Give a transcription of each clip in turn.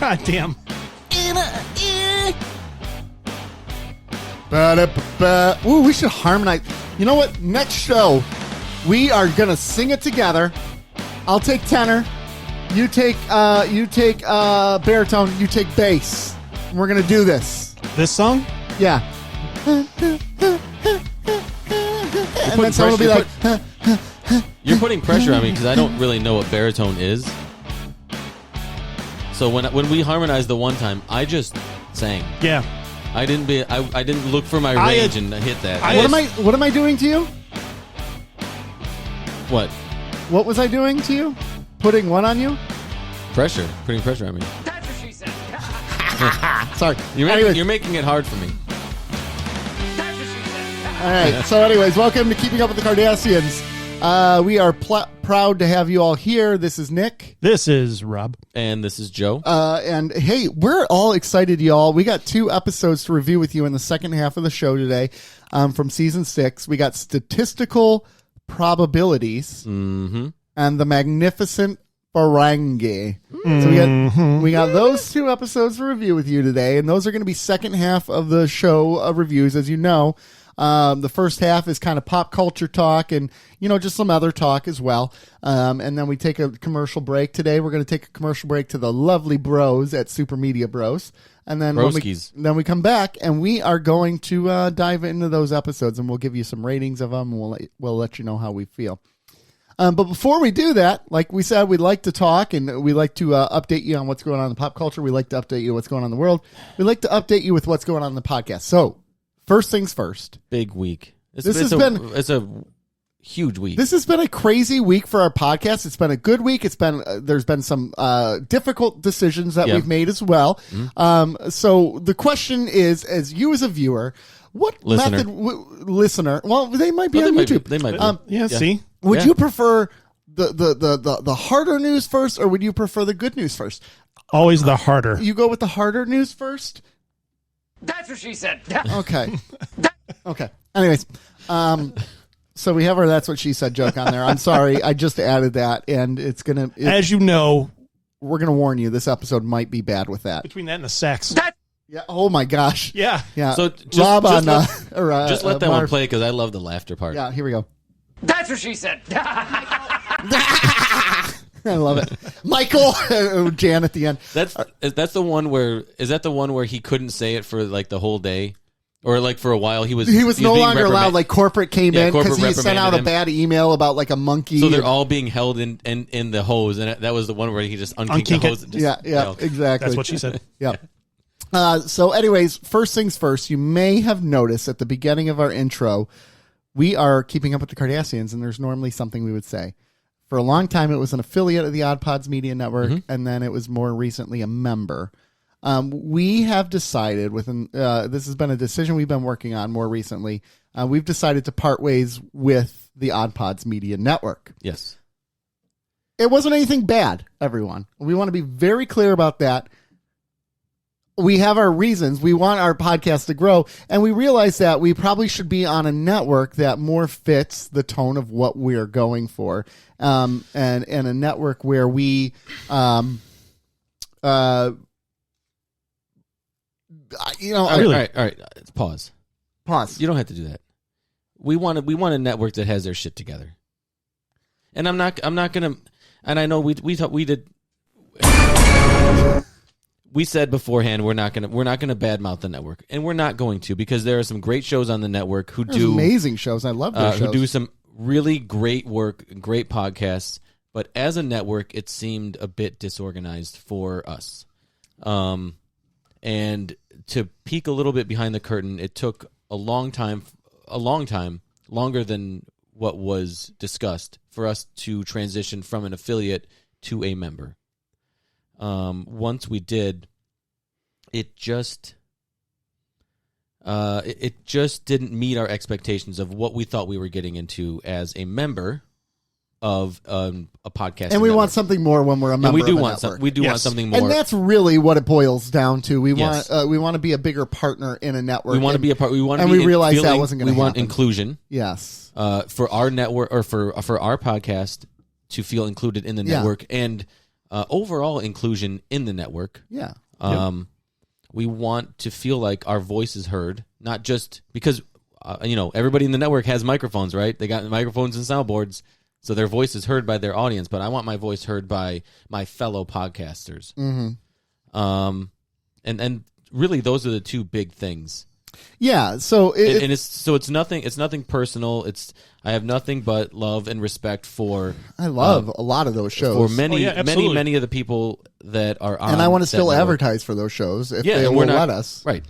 God damn. Ooh, we should harmonize. You know what? Next show, we are gonna sing it together. I'll take tenor. You take baritone. You take bass. And we're gonna do this. This song? Yeah. And then someone will be like, You're putting pressure on me because I don't really know what baritone is. So when we harmonized the one time, I just sang. Yeah. I didn't look for my range and hit that. What am I doing to you? What? What was I doing to you? Putting what on you? Pressure. Putting pressure on me. That's what she said. Sorry. You're making it hard for me. That's what she said. All right. So anyways, welcome to Keeping Up with the Cardassians. We are proud to have you all here. This is Nick. This is Rob. And this is Joe. And hey, we're all excited, y'all. We got 2 episodes to review with you in the second half of the show today from season 6. We got Statistical Probabilities and the Magnificent Ferengi. So we got those 2 episodes to review with you today, and those are going to be second half of the show reviews, as you know. The first half is kind of pop culture talk and, just some other talk as well. And then we take a commercial break. Today we're going to take a commercial break to the lovely bros at Super Media Bros. And then when we come back and we are going to dive into those episodes and we'll give you some ratings of them and we'll let you know how we feel. But before we do that, like we said, we'd like to talk and we like to update you on what's going on in pop culture. We like to update you what's going on in the world. We like to update you with what's going on in the podcast. So, first things first. Big week. It's a huge week. This has been a crazy week for our podcast. It's been a good week. It's been there's been some difficult decisions that we've made as well. So the question is, as you as a viewer, what listener? Well, they might be on YouTube. They might be. See? Would you prefer the harder news first, or would you prefer the good news first? Always the harder. You go with the harder news first? That's what she said. Okay. Okay. Anyways, so we have our "That's What She Said" joke on there. I'm sorry, I just added that, and as you know, we're gonna warn you. This episode might be bad with that. Between that and the sex. Yeah. Oh my gosh. Yeah. So Rob just let that one play because I love the laughter part. Yeah. Here we go. That's what she said. I love it. Michael, Jan at the end. That's the one where the one where he couldn't say it for like the whole day, or like for a while he was no longer allowed. Like corporate came in because he sent out a bad email about like a monkey. So they're all being held in the hose, and that was the one where he just unkinked the hose. Exactly. That's what she said. Yeah. So, anyways, first things first. You may have noticed at the beginning of our intro, we are keeping up with the Cardassians, and there's normally something we would say. For a long time, it was an affiliate of the Odd Pods Media Network, and then it was more recently a member. We have decided, this has been a decision we've been working on more recently, we've decided to part ways with the Odd Pods Media Network. Yes. It wasn't anything bad, everyone. We want to be very clear about that. We have our reasons. We want our podcast to grow, and we realize that we probably should be on a network that more fits the tone of what we're going for, and a network where we, all right. Pause. You don't have to do that. We want a network that has their shit together, and I'm not gonna. And I know we did. We said beforehand we're not gonna badmouth the network, and we're not going to, because there are some great shows on the network who do amazing shows. I love their shows. Who do some really great work, great podcasts. But as a network, it seemed a bit disorganized for us. And to peek a little bit behind the curtain, it took a long time, longer than what was discussed, for us to transition from an affiliate to a member. Once we did, it just didn't meet our expectations of what we thought we were getting into as a member of a podcast. And we want something more when we're a member. And we do want something more, and that's really what it boils down to. We want to be a bigger partner in a network. We want to be a part. We want, and we realized that wasn't going to happen. We want inclusion. Yes, for our network, or for our podcast to feel included in the network, and overall inclusion in the network. Yeah. We want to feel like our voice is heard, not just because everybody in the network has microphones, right? They got microphones and soundboards, so their voice is heard by their audience. But I want my voice heard by my fellow podcasters. Mm-hmm. And really, those are the two big things. Yeah. So it's nothing personal. I have nothing but love and respect for. I love a lot of those shows. For many of the people that are on. And I want to still network. advertise for those shows if they and will let us. Right.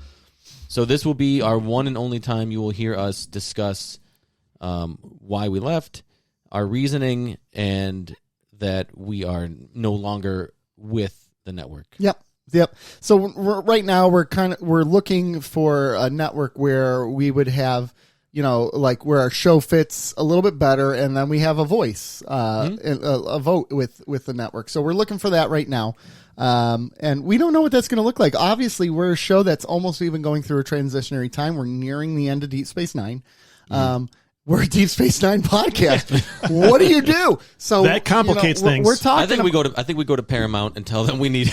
So this will be our one and only time you will hear us discuss why we left, our reasoning, and that we are no longer with the network. Yep. So right now we're looking for a network where we would have, like where our show fits a little bit better, and then we have a voice, a vote with the network. So we're looking for that right now. And we don't know what that's going to look like. Obviously, we're a show that's almost even going through a transitionary time. We're nearing the end of Deep Space Nine. We're a Deep Space Nine podcast. What do you do? So that complicates things. We're talking. I think we go to Paramount and tell them we need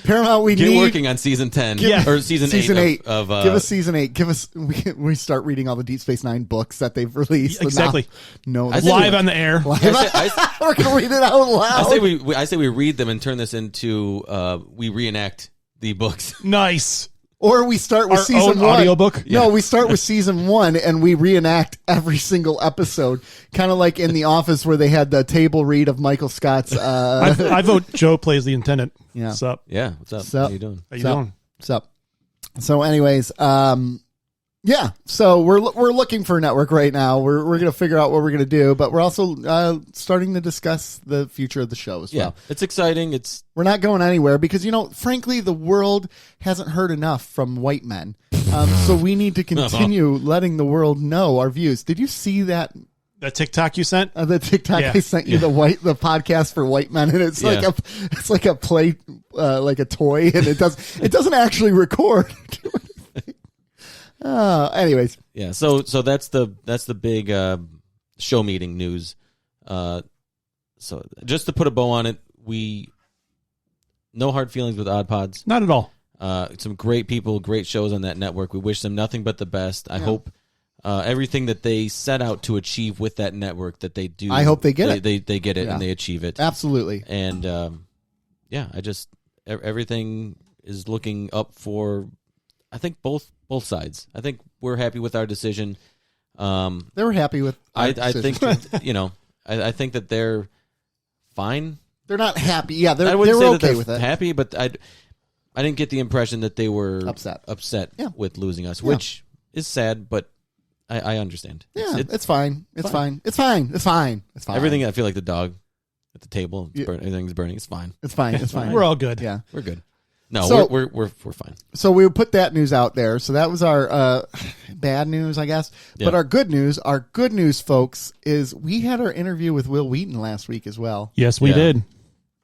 Paramount. We get need working on season 10 or season 8 of give us season 8. Give us. We start reading all the Deep Space Nine books that they've released. Exactly. No, live on the air. We're gonna read it out loud. I say we read them and turn this into we reenact the books. Nice. Or we start with Our season own 1. audiobook? No, we start with season 1 and we reenact every single episode, kind of like in The Office where they had the table read of Michael Scott's. I vote Joe plays the intendant. Yeah. What's up? Yeah. What's up? Sup? How you doing? How you doing? What's up? So, anyways, yeah. So we're looking for a network right now. We're going to figure out what we're going to do, but we're also starting to discuss the future of the show as well. It's exciting. We're not going anywhere because, frankly, the world hasn't heard enough from white men. So we need to continue letting the world know our views. Did you see that? The TikTok you sent? The TikTok I sent you, the podcast for white men, and it's like a play, like a toy, and it doesn't actually record. Anyways, yeah. So that's the big show meeting news. So just to put a bow on it, no hard feelings with Odd Pods. Not at all. Some great people, great shows on that network. We wish them nothing but the best. I hope everything that they set out to achieve with that network that they do. I hope they get it. They get it and they achieve it. Absolutely. And everything is looking up for. I think both sides. I think we're happy with our decision. They were happy with. I think I think that they're fine. They're not happy. Yeah, they're okay okay with it. Happy, but I didn't get the impression that they were upset with losing us, which is sad. But I understand. Yeah, it's fine. It's fine. It's fine. It's fine. It's fine. Everything. I feel like the dog at the table. Everything's burning. It's fine. It's fine. It's fine. We're all good. Yeah, we're good. No, so, we're fine. So we put that news out there. So that was our bad news, I guess. Yeah. But our good news, folks, is we had our interview with Will Wheaton last week as well. Yes, we did.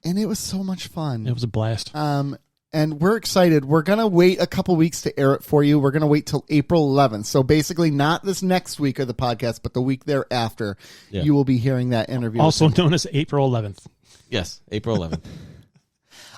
And it was so much fun. It was a blast. And we're excited. We're going to wait a couple weeks to air it for you. We're going to wait till April 11th. So basically not this next week of the podcast, but the week thereafter, you will be hearing that interview. Also known as April 11th. Yes, April 11th.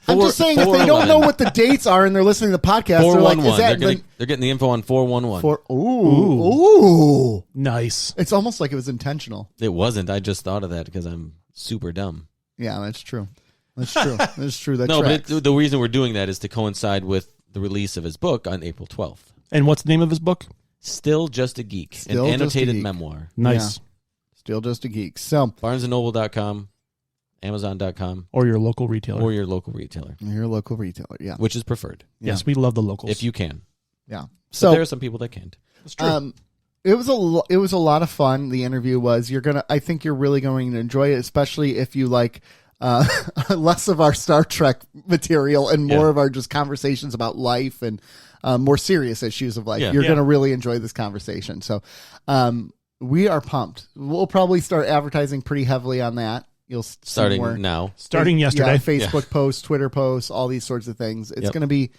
I'm just saying, if they don't know what the dates are and they're listening to the podcast, they're like, is that... They're getting the info on 411. Ooh. Nice. It's almost like it was intentional. It wasn't. I just thought of that because I'm super dumb. Yeah, that's true. That's true. That's true. That but the reason we're doing that is to coincide with the release of his book on April 12th. And what's the name of his book? Still Just a Geek. An annotated memoir. Nice. Yeah. Still Just a Geek. So BarnesandNoble.com. Amazon.com. Or your local retailer. Your local retailer, yeah. Which is preferred. Yes, we love the locals. If you can. Yeah. So there are some people that can't. That's true. It was a lot of fun. The interview was. I think you're really going to enjoy it, especially if you like less of our Star Trek material and more of our just conversations about life and more serious issues of life. Yeah. You're going to really enjoy this conversation. So we are pumped. We'll probably start advertising pretty heavily on that. You'll starting yesterday. Yeah, Facebook posts, Twitter posts, all these sorts of things. It's gonna be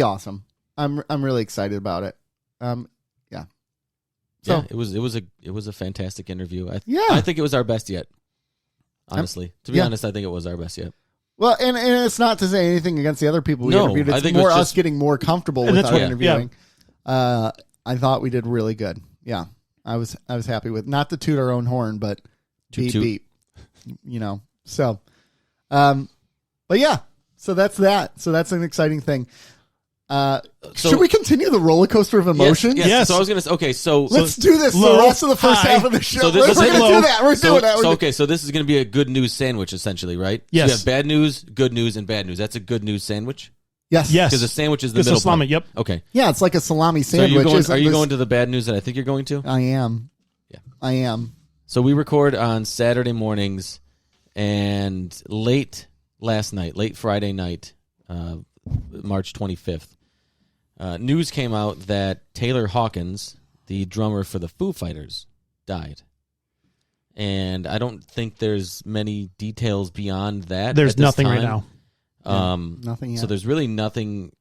awesome. I'm really excited about it. So it was a fantastic interview. I think it was our best yet. Honestly, to be honest, I think it was our best yet. Well, and it's not to say anything against the other people we No, interviewed. I It's think it more was us just- getting more comfortable And with that's our what- interviewing. I thought we did really good. Yeah, I was happy with, not to toot our own horn, but Toot, beep toot. beep. So, but yeah, so that's that. So that's an exciting thing. Should we continue the roller coaster of emotions? Yes. So I was gonna say, okay, so Let's do this the low, rest of the first high. half of the show. So We're this going is to low. do that. We're doing that. Okay, so this is going to be a good news sandwich, essentially, right? Yes. So you have bad news, good news, and bad news. That's a good news sandwich? Yes. Yes. Because the sandwich is the It's a middle salami, point. yep. Okay. Yeah, it's like a salami So sandwich. are you going to the bad news that I think you're going to? I am. Yeah. I am. So we record on Saturday mornings, and late Friday night, March 25th, news came out that Taylor Hawkins, the drummer for the Foo Fighters, died. And I don't think there's many details beyond that. There's at this nothing right time. now. Nothing yet. So there's really nothing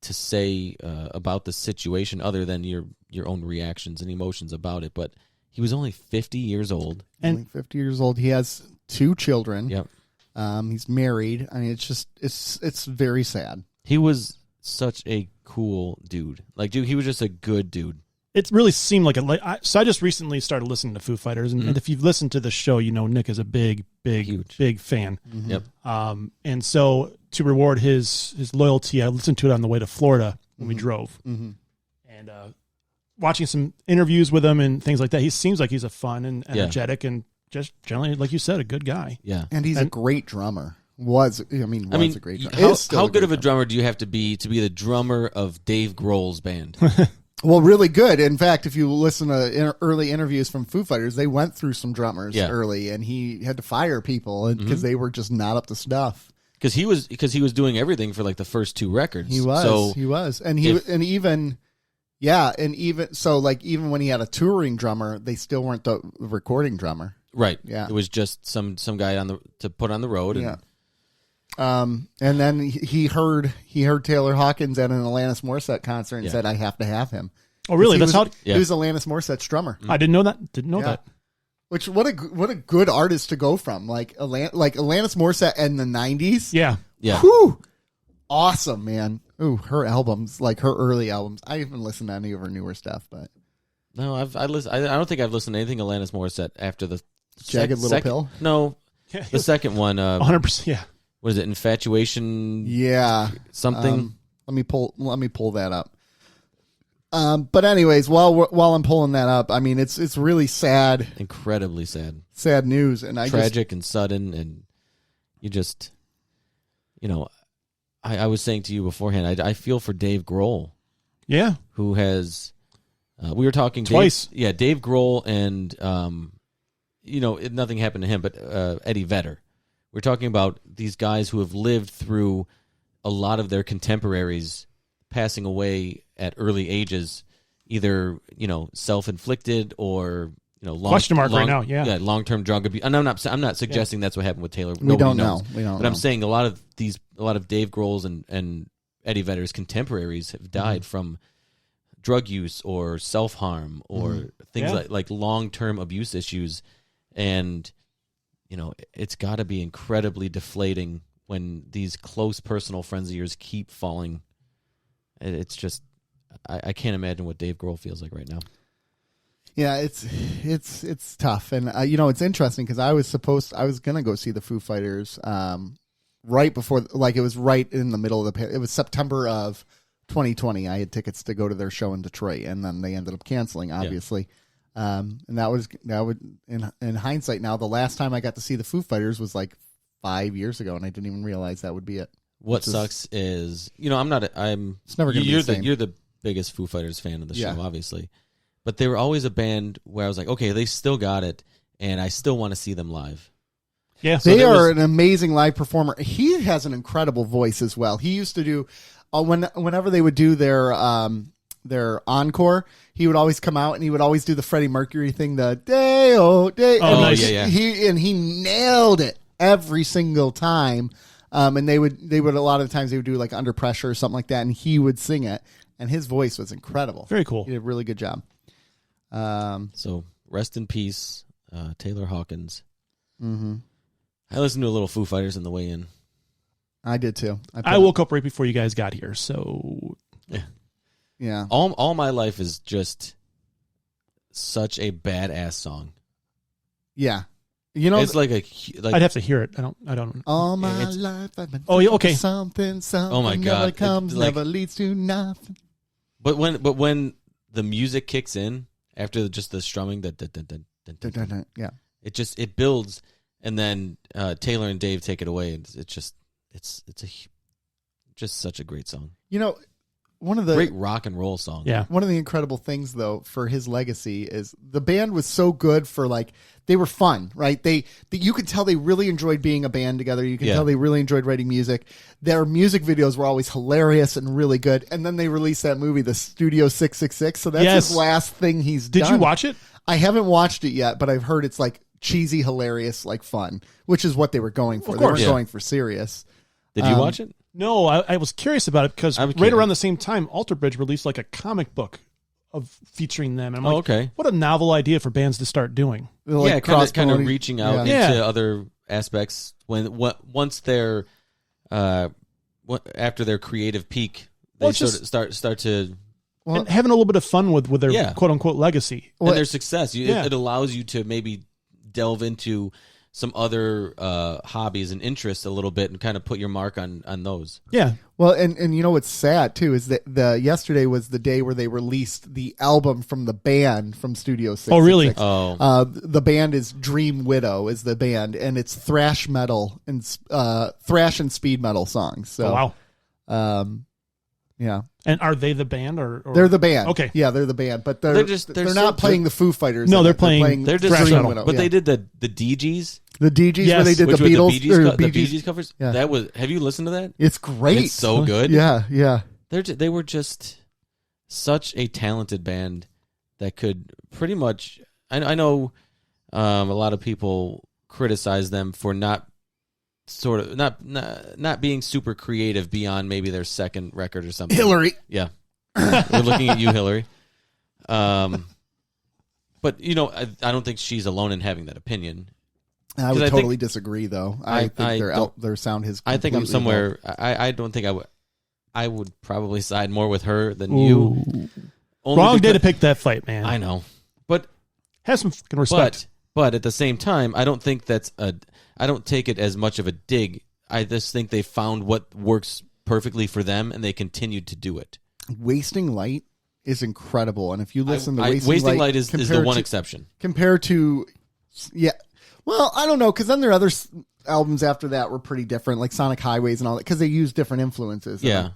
to say about the situation other than your own reactions and emotions about it. But he was only 50 years old. Only 50 years old. He has 2 children. Yep. He's married. I mean, it's very sad. He was such a cool dude. Like, dude, he was just a good dude. It really seemed like so I just recently started listening to Foo Fighters, and if you've listened to the show, you know Nick is a big fan. Yep. And so to reward his loyalty, I listened to it on the way to Florida when we drove, and watching some interviews with him and things like that. He seems like he's a fun and energetic and just generally, like you said, a good guy. Yeah. And he's a great drummer. Was a great drummer. How good of a drummer do you have to be the drummer of Dave Grohl's band? Well, really good. In fact, if you listen to early interviews from Foo Fighters, they went through some drummers early, and he had to fire people because they were just not up to snuff. Because he was doing everything for like the first 2 records. He was, and even when he had a touring drummer, they still weren't the recording drummer. Right. Yeah. It was just some guy to put on the road. And, Yeah. And then he heard Taylor Hawkins at an Alanis Morissette concert and said, "I have to have him." Oh, really? That's how he was Alanis Morissette's drummer. I didn't know that. Didn't know that. Which what a good artist to go from, like Alanis Morissette in the 90s. Yeah. Yeah. Whew. Awesome, man. Ooh, her albums, like her early albums. I haven't listened to any of her newer stuff, but No, I don't think I've listened to anything Alanis Morissette after the Jagged Little Pill. No, the second one. 100%. Yeah. What is it? Infatuation. Yeah, Something. let me pull that up. But anyways, while I'm pulling that up, I mean it's really sad, Incredibly sad. sad news, and Tragic and sudden, and you just, I was saying to you beforehand, I feel for Dave Grohl, Yeah. who has, we were talking Twice. Dave Grohl and, nothing happened to him, but Eddie Vedder. We're talking about these guys who have lived through a lot of their contemporaries passing away at early ages, either self-inflicted or Question mark right now, yeah. long-term drug abuse. And I'm not suggesting that's what happened with Taylor. we Nobody don't knows. know. We don't. But know. I'm saying a lot of Dave Grohl's and Eddie Vedder's contemporaries have died from drug use or self-harm or things like long-term abuse issues, and it's got to be incredibly deflating when these close personal friends of yours keep falling. It's just I can't imagine what Dave Grohl feels like right now. Yeah, it's tough, and it's interesting because I was gonna go see the Foo Fighters right before, like it was right in the middle of it was September of 2020. I had tickets to go to their show in Detroit, and then they ended up canceling, obviously. And that would in hindsight now, the last time I got to see the Foo Fighters was like 5 years ago, and I didn't even realize that would be it. What sucks is It's never gonna be you're the same. you're the biggest Foo Fighters fan of the show, Yeah. obviously. But they were always a band where I was like, okay, they still got it, and I still want to see them live. Yeah. They there are was- an amazing live performer. He has an incredible voice as well. He used to do whenever they would do their encore, he would always come out and he would always do the Freddie Mercury thing, the day Oh, and nice. Yeah. He nailed it every single time. And they would a lot of the times they would do like Under Pressure or something like that, and he would sing it, and his voice was incredible. Very cool. He did a really good job. So rest in peace, Taylor Hawkins. Mm-hmm. I listened to a little Foo Fighters on the way in. I did too. I woke up right before you guys got here, so Yeah. All my life is just such a badass song. Yeah. You know, It's like I'd have to hear it. I don't. all my life I've been Oh, yeah, okay. something Oh my God. never comes, Like- never leads to nothing. But when the music kicks in after just the strumming, Yeah. it builds, and then Taylor and Dave take it away. It's just such a great song. You know, one of the Great rock and roll song. Yeah. One of the incredible things, though, for his legacy is the band was so good for, like, they were fun, right? You could tell they really enjoyed being a band together. You could tell they really enjoyed writing music. Their music videos were always hilarious and really good. And then they released that movie, The Studio 666. So that's his last thing he's done. Did you watch it? I haven't watched it yet, but I've heard it's like cheesy, hilarious, like fun, which is what they were going for. Of They course. weren't going for serious. Did you watch it? No, I was curious about it because I was right curious. around the same time, Alter Bridge released like a comic book of featuring them. And I'm like, Okay. what a novel idea for bands to start doing. They're like Yeah, kind of cross-promoting- reaching out Yeah. into Yeah. other aspects once they're after their creative peak, they Well, it's sort of start to Well, And having a little bit of fun with their Yeah. quote unquote legacy. Well, and their success. Yeah. It allows you to maybe delve into some other hobbies and interests a little bit and kind of put your mark on those. Yeah. Well, and you know what's sad too is that yesterday was the day where they released the album from the band from Studio 666. Oh, really? Oh, The band is Dream Widow is the band, and it's thrash metal and thrash and speed metal songs. So Oh, wow. yeah, And are they the band or they're the band. Okay. Yeah, they're the band, but They're so- not playing the Foo Fighters. No, in they're it. playing they're just thrash Dream metal. Widow, but yeah. they did the DGs, the DGs Yes, where they did which the were Beatles. the Bee Gees, or the Bee Bee Gees. Gees covers. Yeah. That was. Have you listened to that? It's great. It's so good. Yeah. They were just such a talented band that could pretty much. I know a lot of people criticize them for not being super creative beyond maybe their second record or something. Hillary. Yeah, we're looking at you, Hillary. But you know, I don't think she's alone in having that opinion. I would 'Cause I totally disagree, though. I think their sound has. I think I'm completely somewhere. I don't think I would. I would probably side more with her than you. Ooh. Only Wrong day to because- pick that fight, man. I know, but Have some fucking respect. but at the same time, I don't think I don't take it as much of a dig. I just think they found what works perfectly for them, and they continued to do it. Wasting Light is incredible, and if you listen to Wasting Light is the compared one to- exception. compared to, yeah. Well, I don't know, because then their other albums after that were pretty different, like Sonic Highways and all that, because they used different influences. Yeah,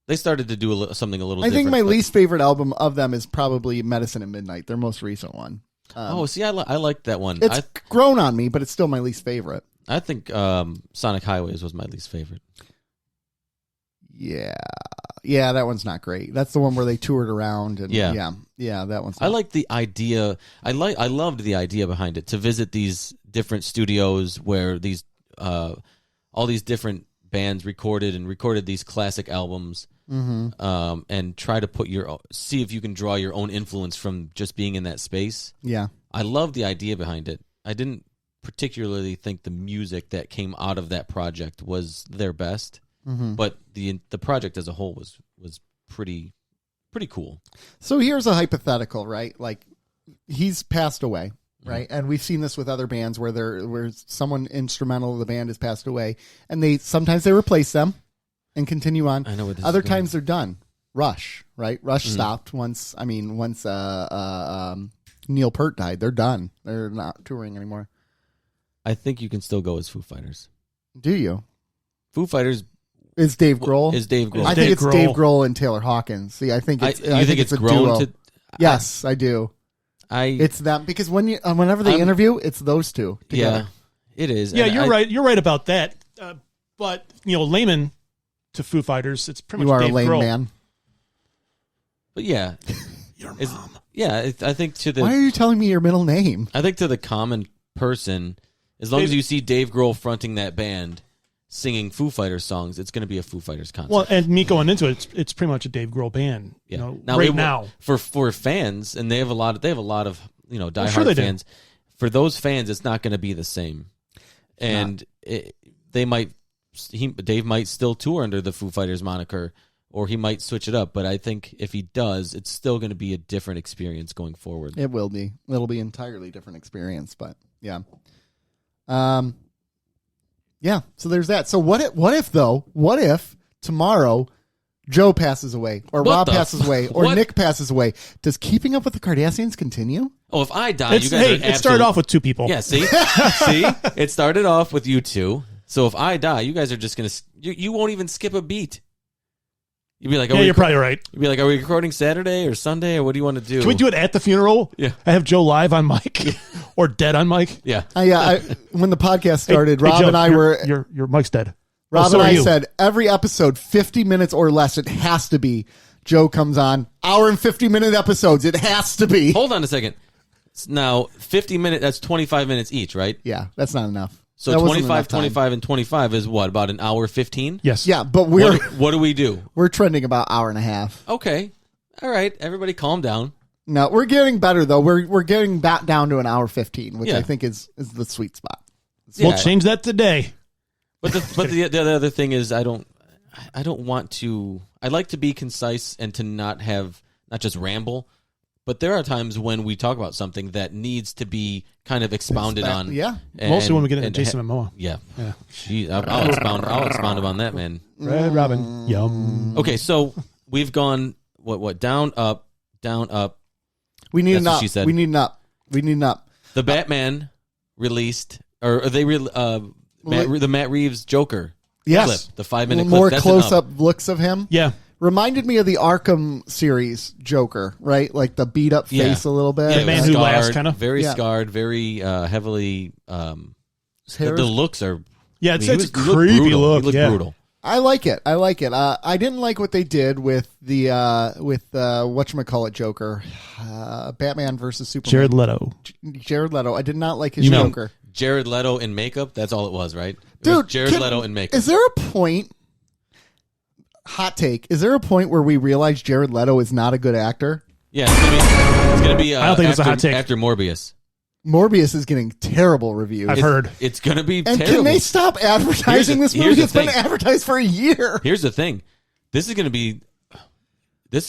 they started to do something a little. I think different, my but- least favorite album of them is probably Medicine at Midnight, their most recent one. See, I liked that one. It's grown on me, but it's still my least favorite. I think Sonic Highways was my least favorite. Yeah, that one's not great. That's the one where they toured around, and yeah, that one's. I like the idea. I loved the idea behind it, to visit these different studios where these all these different bands recorded these classic albums, and try to see if you can draw your own influence from just being in that space. Yeah, I love the idea behind it. I didn't particularly think the music that came out of that project was their best, but the project as a whole was pretty cool. So here's a hypothetical, right? Like, he's passed away, right? And we've seen this with other bands where someone instrumental of the band has passed away, and sometimes they replace them and continue on. I know what this Other is going. times they're done. Rush, right? Rush stopped once. Neil Peart died. They're done. They're not touring anymore. I think you can still go as Foo Fighters. Do you? Foo Fighters Is Dave Grohl? is Dave Grohl. I Dave think it's Grohl. Dave Grohl and Taylor Hawkins. See, I think it's. You think it's a grown duo. to? Yes, I do. It's them because whenever they interview, it's those two together. Yeah, it is. Yeah, And you're right. You're right about that. But layman to Foo Fighters, it's pretty You much are Dave a lame Grohl. man. But yeah, Your It's- mom. yeah. I think Why are you telling me your middle name? I think to the common person, as long as you see Dave Grohl fronting that band, singing Foo Fighters songs, it's going to be a Foo Fighters concert. Well, and me going into it, it's pretty much a Dave Grohl band. yeah. Right now. for fans, and they have a lot of diehard sure they do. fans. For those fans, it's not going to be the same, and they might Dave might still tour under the Foo Fighters moniker, or he might switch it up. But I think if he does, it's still going to be a different experience going forward. It will be. It'll be an entirely different experience. But yeah, yeah. So there's that. So what if though? What if tomorrow Joe passes away, or Rob passes away, or Nick passes away? Does Keeping Up with the Kardashians continue? Oh, if I die, you guys are it started off with 2 people. Yeah, see? See? It started off with you 2. So if I die, you guys are just going to... You won't even skip a beat. You'd be like... Yeah, you're probably right. You'd be like, are we recording Saturday or Sunday, or what do you want to do? Can we do it at the funeral? Yeah. I have Joe live on mic or dead on mic. Yeah. When the podcast started, Rob Joe, and I were... Your mic's dead. Rob so and are I you. said, every episode, 50 minutes or less, it has to be. Joe comes on, hour and 50-minute episodes. It has to be. Hold on a second. Now, 50 minutes, that's 25 minutes each, right? Yeah, that's not enough. So That wasn't 25, enough time. 25, and 25 is what, about an hour 15? Yes. Yeah, but What do we do? we're trending about hour and a half. Okay. All right. Everybody calm down. No, we're getting better, though. We're getting back down to an hour 15, which Yeah. I think is the sweet spot. Yeah. We'll change that today. But the other thing is I don't want to. I like to be concise and to not just ramble. But there are times when we talk about something that needs to be kind of expounded on. Yeah. Mostly when we get into Jason Mamoa. Yeah. Yeah. Gee, I'll expound upon that, man. Red Robin. Yum. Okay, so we've gone what down up. We need That's an what up. she said. We need an up. We need an up. The Batman released, or they the Matt Reeves Joker. Yes. Clip, the 5-minute More clip. That's an close-up looks of him. Yeah. Reminded me of the Arkham series Joker, right? Like the beat up face a little bit. Yeah, man who laughs, kinda. very Yeah. scarred, very heavily. His hair The is- looks are. Yeah, it's he a looked creepy brutal. look. He looked Yeah. brutal. I like it. I didn't like what they did with the whatchamacallit Joker, Batman versus Superman. Jared Leto. I did not like his Joker. Jared Leto in makeup. That's all it was, right? Dude, Jared Leto in makeup. Is there a point? Hot take. Is there a point where we realize Jared Leto is not a good actor? Yeah, it's gonna be. I don't think it's a hot take. After Morbius. Morbius is getting terrible reviews. I've heard. It's gonna be And terrible. can they stop advertising this movie? here's the It's been thing. advertised for a year. Here's the thing. This is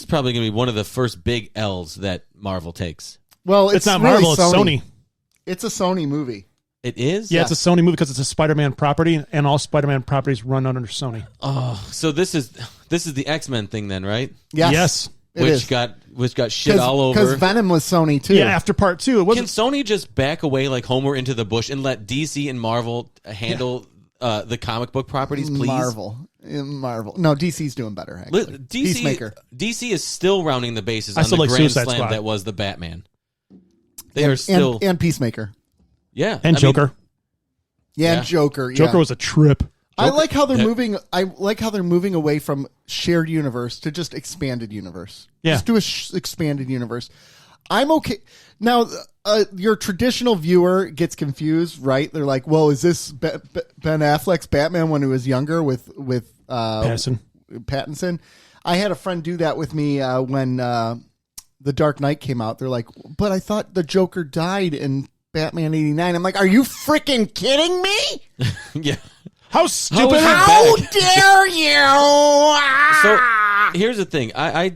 probably gonna be one of the first big L's that Marvel takes. Well, It's not really Marvel, it's Sony. It's a Sony movie. It is. Yeah, it's a Sony movie because it's a Spider-Man property, and all Spider-Man properties run under Sony. Oh, so this is the X-Men thing then, right? Yes. It Which is. got shit all over. Because Venom was Sony too. Yeah, after part 2, it Can wasn't. Sony just back away like Homer into the bush and let DC and Marvel handle the comic book properties, please? Marvel. No, DC's doing better, actually. Peacemaker. DC is still rounding the bases I on still the like grand Suicide slam Squad. that was the Batman. They are still... And Peacemaker. yeah. And Joker. Yeah, Yeah. and Joker. Yeah. Joker was a trip. I like how they're moving. I like how they're moving away from shared universe to just expanded universe. Yeah. Just do a expanded universe. I'm okay now. Your traditional viewer gets confused, right? They're like, "Well, is this Ben Affleck's Batman when he was younger with Pattinson?" I had a friend do that with me when The Dark Knight came out. They're like, "But I thought the Joker died in Batman '89." I'm like, "Are you freaking kidding me?" yeah. How stupid! How dare you? So here's the thing. I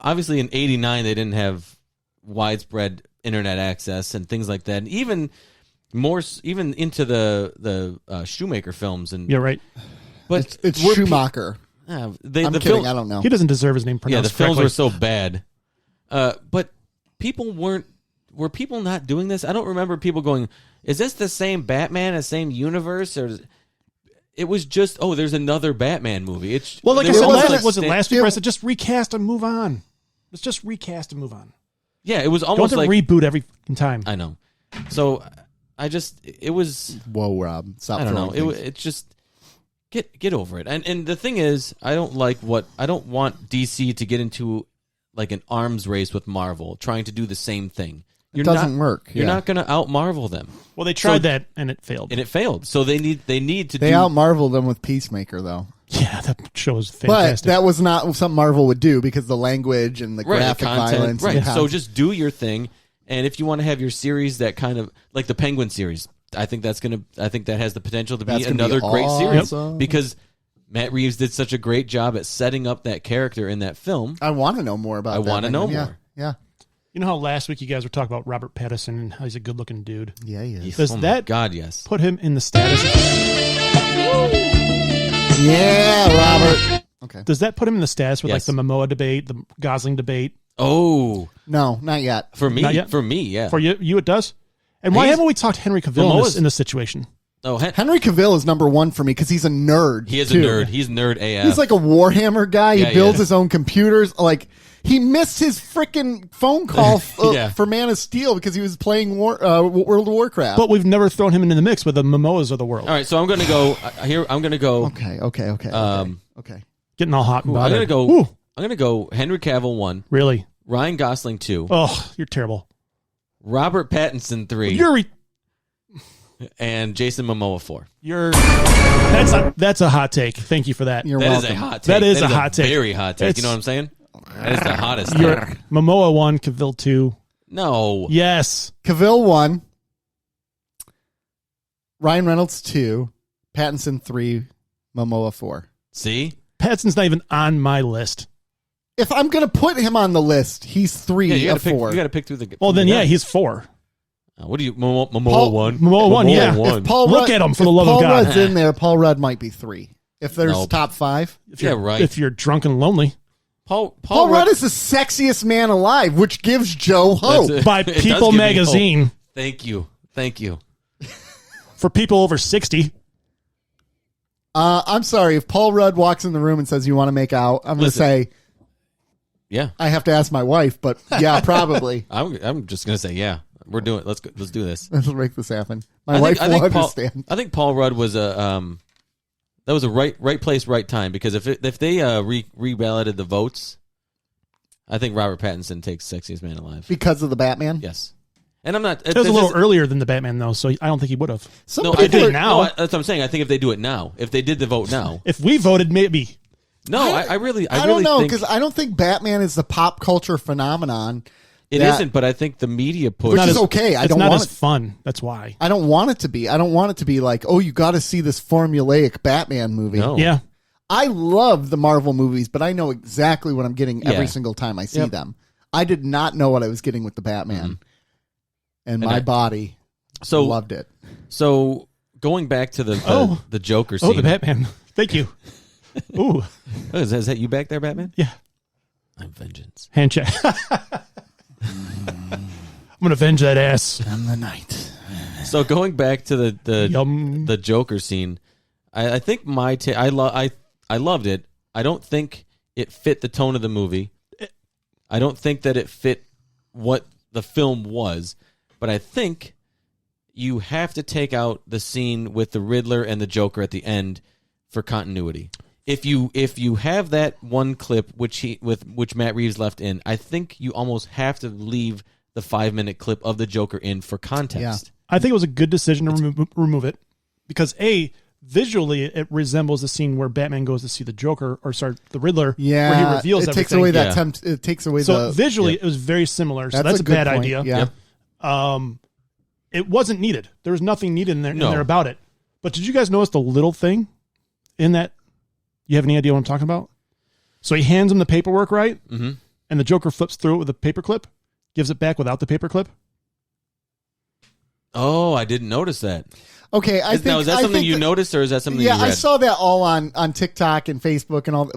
obviously in '89 they didn't have widespread internet access and things like that. And even into the Shoemaker films and Yeah, right. But it's were Schumacher. I'm I'm kidding. I don't know. He doesn't deserve his name Yeah, pronounced the films correctly. were so bad. But people were people not doing this? I don't remember people going, is this the same Batman, the same universe? Or it was just, there's another Batman movie. It's Well, like I there said, almost was it last week? it- I said just recast and move on. Let's just recast and move on. Yeah, it was Don't almost have to like reboot every fucking time. I know. So it was Whoa, Rob! Stop. I don't know. throwing things. It's just get over it. And the thing is, I don't want DC to get into like an arms race with Marvel, trying to do the same thing. It doesn't work. You're yeah. not going to out Marvel them, Well, they tried that and it failed. and it failed. So they need to They do. out Marveled them with Peacemaker, though. Yeah, that show was But fantastic. that was not something Marvel would do because the language and the Right, graphic the content, violence. right? and So just do your thing, and if you want to have your series that kind of like the Penguin series, I think that has the potential to That's be gonna be another great series awesome. because Matt Reeves did such a great job at setting up that character in that film. I want to know more about. I want to know yeah. more. Yeah, You know how last week you guys were talking about Robert Pattinson and how he's a good-looking dude? yeah, he is. Does Oh my that God, yes. put him in the status? Yeah, Robert. Okay. Does that put him in the status with Yes. like the Momoa debate, the Gosling debate? Oh, No, not yet. for me, Not yet? yeah. For you, it does. And why He's- haven't we talked Henry Cavill Momoa's- in this situation? Oh, Henry Cavill is number one for me because he's a nerd. he is too. a nerd. He's nerd AF. He's like a Warhammer guy. Yeah, he builds yeah. his own computers. Like he missed his freaking phone call Yeah. for Man of Steel because he was playing World of Warcraft. But we've never thrown him into the mix with the Momoas of the world. All right, so I'm going to go here. I'm going to go. okay. Okay. Getting all hot and I'm going bothered. to go. Ooh, I'm going to go. Henry Cavill 1, really? Ryan Gosling 2, Oh, you're terrible. Robert Pattinson 3, and Jason Momoa 4. That's a hot take. Thank you for that. You're That is welcome. a hot take. That is a hot take. Very hot take. It's- You know what I'm saying? That is the hottest You're take. Momoa 1, Cavill 2. No. Yes. Cavill 1, Ryan Reynolds 2, Pattinson 3, Momoa 4. See? Pattinson's not even on my list. If I'm going to put him on the list, he's 3 Yeah, you of got to pick. 4. You got to pick through the. Well, through then, the yeah, guys. he's 4. What do you? Momoa Paul- 1. Momoa 1, yeah. If Paul Look Rudd, at him, for if the love of Paul God. Rudd's in there, Paul Rudd might be 3. If there's Nope. top 5. Yeah, right. If you're drunk and lonely. Paul Rudd is the sexiest man alive, which gives Joe hope. That's it. By It does People give me magazine. hope. Thank you. Thank you. For people over 60. I'm sorry. If Paul Rudd walks in the room and says, "You want to make out?" I'm going to Listen. say, Yeah. I have to ask my wife, but yeah, probably. I'm just gonna say yeah. We're doing it. Let's do this. Let's make this happen. My wife will understand. I think Paul Rudd was a that was a right place, right time because if they reballoted the votes, I think Robert Pattinson takes Sexiest Man Alive. Because of the Batman? Yes, and I'm not. It was a little earlier than the Batman, though, so I don't think he would have. Some No, people I did think it now. that's what I'm saying. I think if they do it now, if they did the vote now, If we voted, maybe. no, I really don't know, think because I don't think Batman is the pop culture phenomenon. it that- isn't. But I think the media push. Which is okay. I It's don't not want as it. fun. That's why. I don't want it to be. I don't want it to be like, oh, you got to see this formulaic Batman movie. No. Yeah. I love the Marvel movies, but I know exactly what I'm getting every Yeah. single time I see Yep. them. I did not know what I was getting with the Batman, and my I- body So loved it. So going back to the Joker scene. Oh, the Batman. Thank you. Ooh. Oh, is that you back there, Batman? Yeah. I'm vengeance. Handshake. I'm going to avenge that ass. And the night. So going back to Yum. the Joker scene, I think I loved it. I don't think it fit the tone of the movie. I don't think that it fit what the film was, but I think you have to take out the scene with the Riddler and the Joker at the end for continuity. If you have that one clip which Matt Reeves left in, I think you almost have to leave the 5-minute clip of the Joker in for context. I think it was a good decision to remove it because visually it resembles the scene where Batman goes to see the Joker the Riddler, Yeah, where he reveals it everything. takes away that Yeah. it takes away So the visually it was very similar. So that's a good bad point. idea. Yeah. Yep. It wasn't needed. There was nothing needed in No. there about it. But did you guys notice the little thing in that? You have any idea what I'm talking about? So he hands him the paperwork, right? Mm-hmm. And the Joker flips through it with a paperclip, gives it back without the paperclip. Oh, I didn't notice that. Okay, I think Now, is that I something think you that- noticed, or is that something Yeah, you read? I saw that all on TikTok and Facebook and all.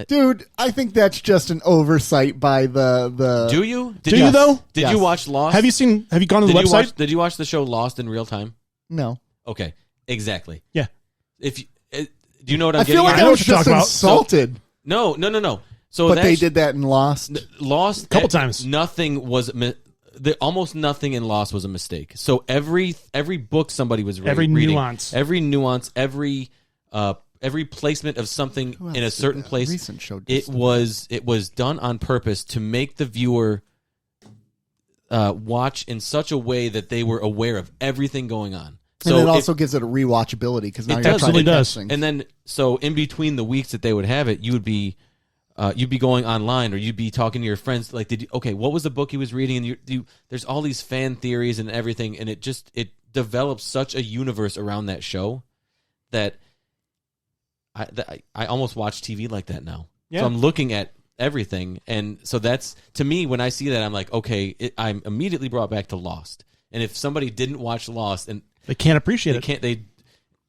Dude, I think that's just an oversight by the. Do you? Did Do you though? Did Yes. you watch Lost? Have you gone to the Did you website? did you watch the show Lost in real time? No, Okay, exactly. Yeah. If you, do you know what I'm I getting feel like at? I I know was what you're just talking about. insulted. No. So But that they did that in Lost. Lost Couple times. Nothing was almost nothing in Lost was a mistake. So every book somebody was Every reading, nuance. every placement of something Who else in a did certain that? place. Recent show did It was done on purpose to make the viewer watch in such a way that they were aware of everying going on. So and it if- also gives it a rewatchability because now It you're does. trying to Absolutely catch does. things. And then, so in between the weeks that they would have it, you'd be going online, or you'd be talking to your friends. Like, what was the book he was reading? And there's all these fan theories and everything, and it developed such a universe around that show that I almost watch TV like that now. Yeah. So I'm looking at everything, and so that's, to me, when I see that, I'm like, okay, I'm immediately brought back to Lost. And if somebody didn't watch Lost, and They can't appreciate it.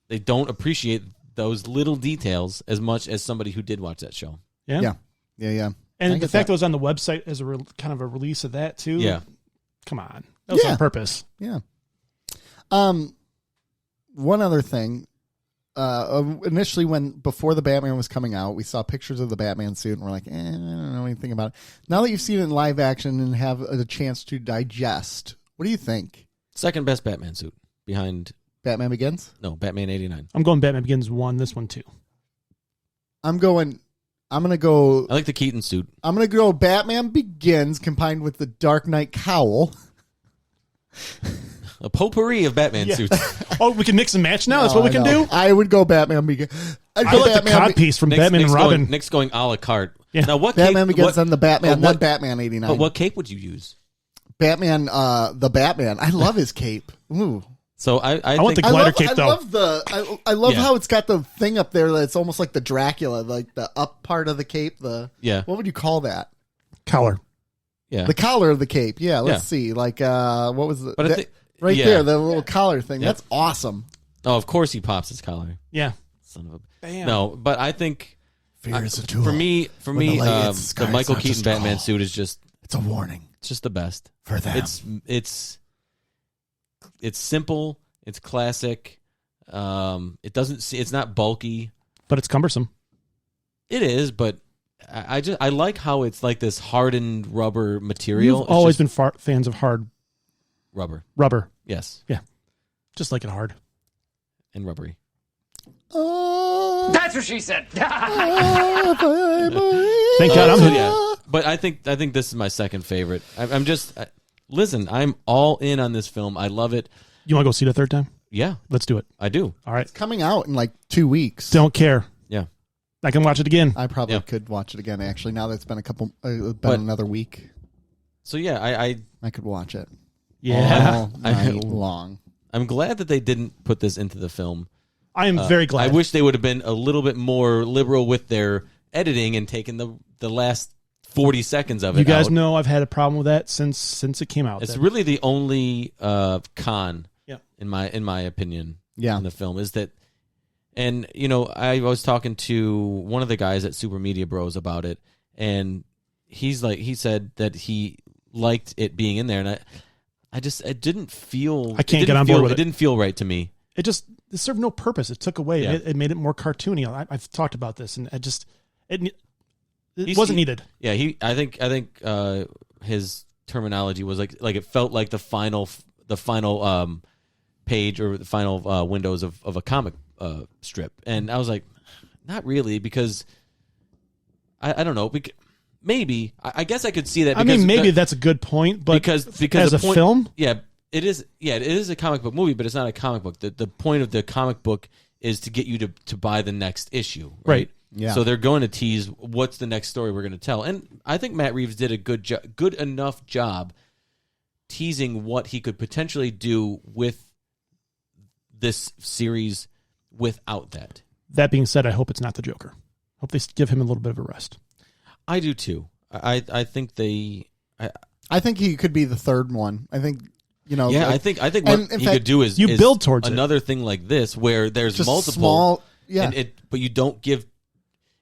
they don't appreciate those little details as much as somebody who did watch that show. Yeah. Yeah. And I the get fact that. it was on the website as a kind of a release of that too. Yeah. Come on. That was Yeah. on purpose. Yeah. One other thing. Initially, before the Batman was coming out, we saw pictures of the Batman suit, and we're like, I don't know anything about it. Now that you've seen it in live action and have a chance to digest, what do you think? Second best Batman suit behind Batman Begins? Batman 89. I'm going Batman Begins 1, this one 2. I'm going to go. I like the Keaton suit. I'm going to go Batman Begins combined with the Dark Knight cowl. A potpourri of Batman suits. Oh, we can mix and match now? That's what we can do? I would go Batman Begins. I like the cod piece from Batman and Robin. Nick's going a la carte. Yeah. Now, what Batman cape, Begins, then the Batman, but then Batman 89. But what cape would you use? Batman, the Batman. I love his cape. Ooh. So I want think the glider cape, though. I love Yeah. how it's got the thing up there that's almost like the Dracula, like the up part of the cape. Yeah. What would you call that? Collar. yeah. The collar of the cape. Yeah, let's Yeah. see. Like what was the But I think- right yeah. there, the little collar thing. Yeah. That's awesome. Oh, of course he pops his collar. Yeah. Son of a. Bam. No, but I think Fear is a tool. for me, When the light hits the sky, the Michael it's not Keaton just Batman all. suit is just It's a warning it's just the best. for them. It's simple. It's classic. It doesn't see. It's not bulky. But it's cumbersome. It is, but I like how it's like this hardened rubber material. You've It's always just been fans of hard rubber. rubber. Yes, Just like it hard. and rubbery. That's what she said. Thank Thank God I'm So, here. yeah, but I think this is my second favorite. I'm just listen. I'm all in on this film. I love it. You want to go see it a third time? Yeah, Let's do it. I do. All right. coming out in like 2 weeks. Don't care. Yeah. I can watch it again. I probably Yeah. could watch it again. Actually, now that it's been But- another week, So yeah, I could watch it Yeah. all night long. I'm glad that they didn't put this into the film. I am very glad. I wish they would have been a little bit more liberal with their editing and taken the last 40 seconds of it. You guys out. know I've had a problem with that since it came out. It's That- really the only con, Yeah. in my opinion, Yeah. in the film is that. And I was talking to one of the guys at Super Media Bros about it, and he said that he liked it being in there, and it didn't feel. I can't get on board with it. It didn't feel right to me. it served no purpose. It took away. Yeah. It made it more cartoony. I've talked about this, and it He's- wasn't needed. Yeah, I think his terminology was like it felt like the final page or the final windows of a comic strip, and I was like, not really, because I don't know. Maybe I guess I could see that. I Because mean, maybe that's a good point, but because as the a point, film, yeah, it is. Yeah, it is a comic book movie, but it's not a comic book. The point of the comic book is to get you to buy the next issue, right? Right. Yeah. So they're going to tease what's the next story we're going to tell, and I think Matt Reeves did a good enough job teasing what he could potentially do with this series without that. that being said, I hope it's not the Joker. Hope they give him a little bit of a rest. I do too. I think they. I think he could be the third one. I think Yeah, I think what and in he fact, could do is you build towards it. another thing like this where there's just multiple small. Yeah, but you don't give.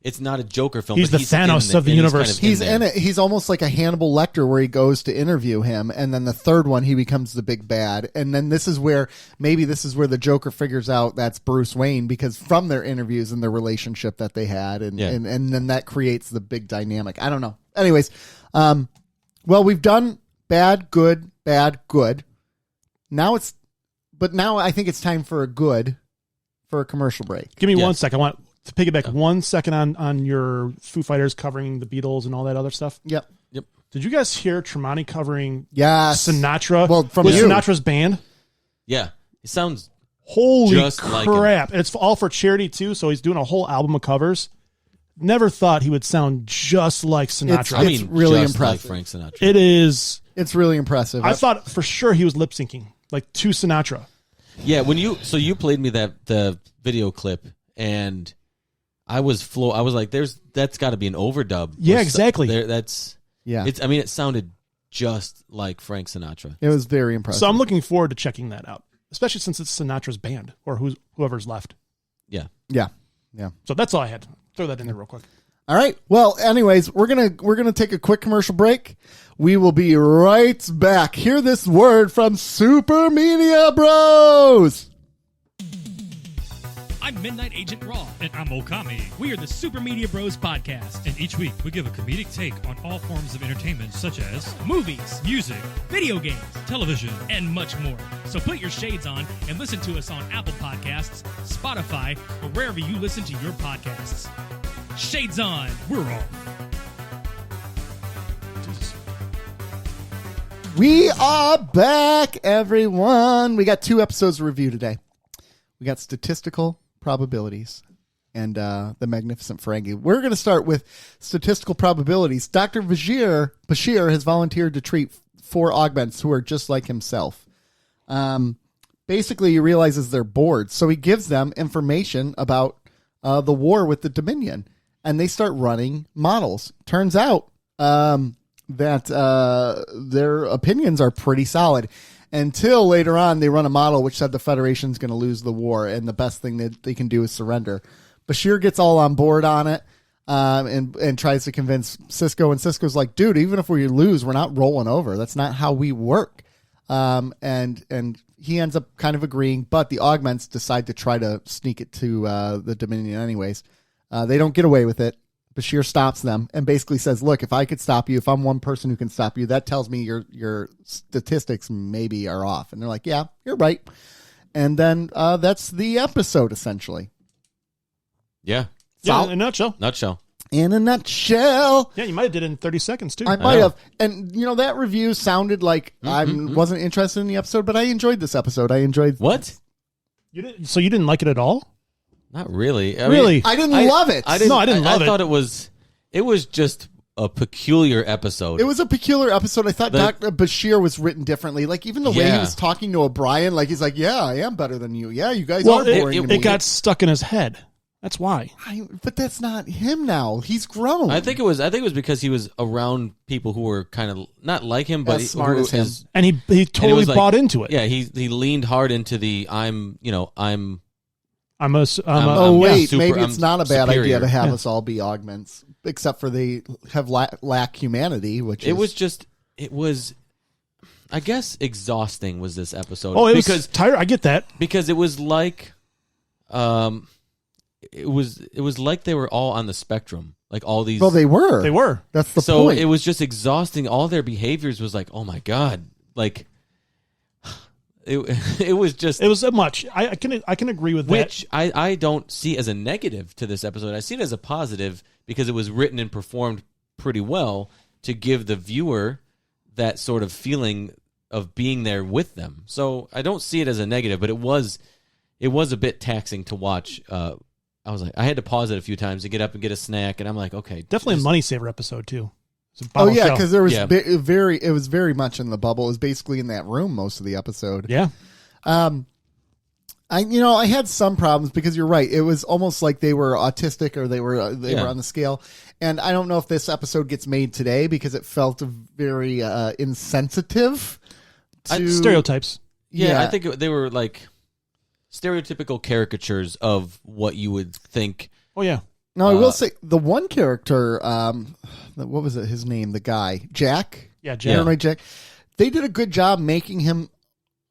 It's not a Joker film. He's but the Thanos of the and universe. he's there. in it. He's almost like a Hannibal Lecter, where he goes to interview him, and then the third one he becomes the big bad, and then this is where the Joker figures out that's Bruce Wayne, because from their interviews and their relationship that they had, and Yeah. and then that creates the big dynamic. I don't know. Anyways, well, we've done bad, good, bad, good. Now I think it's time for a commercial break. Give me Yes. 1 second. I want to piggyback 1 second on your Foo Fighters covering the Beatles and all that other stuff. Yep. Did you guys hear Tremonti covering Yes. Sinatra? Well, from with you. Sinatra's band. Yeah, it sounds. Holy Just like crap! And it's all for charity too. So he's doing a whole album of covers. Never thought he would sound just like Sinatra. I mean, really just impressive. Like Frank Sinatra. It is. It's really impressive. I thought for sure he was lip syncing like to Sinatra. Yeah, when you played me the video clip, and I was I was like, that's got to be an overdub. Yeah, exactly. Yeah. It sounded just like Frank Sinatra. It was very impressive. So I'm looking forward to checking that out, especially since it's Sinatra's band or whoever's left. Yeah. Yeah. So that's all I had. Throw that in there real quick. All right. Well, anyways, we're gonna take a quick commercial break. We will be right back. Hear this word from Super Media Bros. I'm Midnight Agent Raw. And I'm Okami. We are the Super Media Bros podcast. And each week, we give a comedic take on all forms of entertainment, such as movies, music, video games, television, and much more. So put your shades on and listen to us on Apple Podcasts, Spotify, or wherever you listen to your podcasts. Shades on. We're off. We are back, everyone. We got 2 episodes to review today. We got Statistical Probabilities and the Magnificent Ferengi. We're going to start with Statistical Probabilities. Dr. Bashir has volunteered to treat 4 augments who are just like himself. Basically, he realizes they're bored, so he gives them information about the war with the Dominion, and they start running models. Turns out that their opinions are pretty solid. Until later on, they run a model which said the Federation's going to lose the war, and the best thing that they can do is surrender. Bashir gets all on board on it, and tries to convince Cisco, and Cisco's like, dude, even if we lose, we're not rolling over. That's not how we work. And he ends up kind of agreeing, but the augments decide to try to sneak it to the Dominion anyways. They don't get away with it. Bashir stops them and basically says, look, if I could stop you, if I'm one person who can stop you, that tells me your statistics maybe are off. And they're like, yeah, you're right. And then that's the episode, essentially. Yeah. Yeah, in a nutshell. In a nutshell. Yeah, you might have did it in 30 seconds, too. I might have. And, that review sounded like I wasn't interested in the episode, but I enjoyed this episode. What? So you didn't like it at all? Not really. Really? I didn't love it. I didn't love it. I thought it was just a peculiar episode. It was a peculiar episode. I thought Dr. Bashir was written differently. Like, even the way he was talking to O'Brien, like, he's like, yeah, I am better than you. Yeah, you guys are boring to me. It got stuck in his head. That's why. But that's not him now. He's grown. I think it was because he was around people who were kind of not like him, but as smart as him. And he totally bought into it. Yeah, he leaned hard into the maybe it's not a bad idea to have us all be augments, except for they have lack humanity, which it was, I guess, exhausting was this episode. Oh, was tired. I get that. Because it was like, it was like they were all on the spectrum. Like all these. Well, they were. That's the point. So it was just exhausting. All their behaviors was like, oh my God. Like, it was so much. I can agree with that. Which I don't see as a negative to this episode. I see it as a positive because it was written and performed pretty well to give the viewer that sort of feeling of being there with them. So I don't see it as a negative, but it was a bit taxing to watch. I was like, I had to pause it a few times to get up and get a snack, and I'm like, okay, definitely a money saver episode too. Because there was it was very much in the bubble. It was basically in that room most of the episode. Yeah. I had some problems because you're right. It was almost like they were autistic or they were on the scale. And I don't know if this episode gets made today because it felt very insensitive to stereotypes. Yeah, I think they were like stereotypical caricatures of what you would think. Oh yeah. No, I will say the one character, what was it? His name, the guy, Jack. Yeah, Jack. Right, Jack. They did a good job making him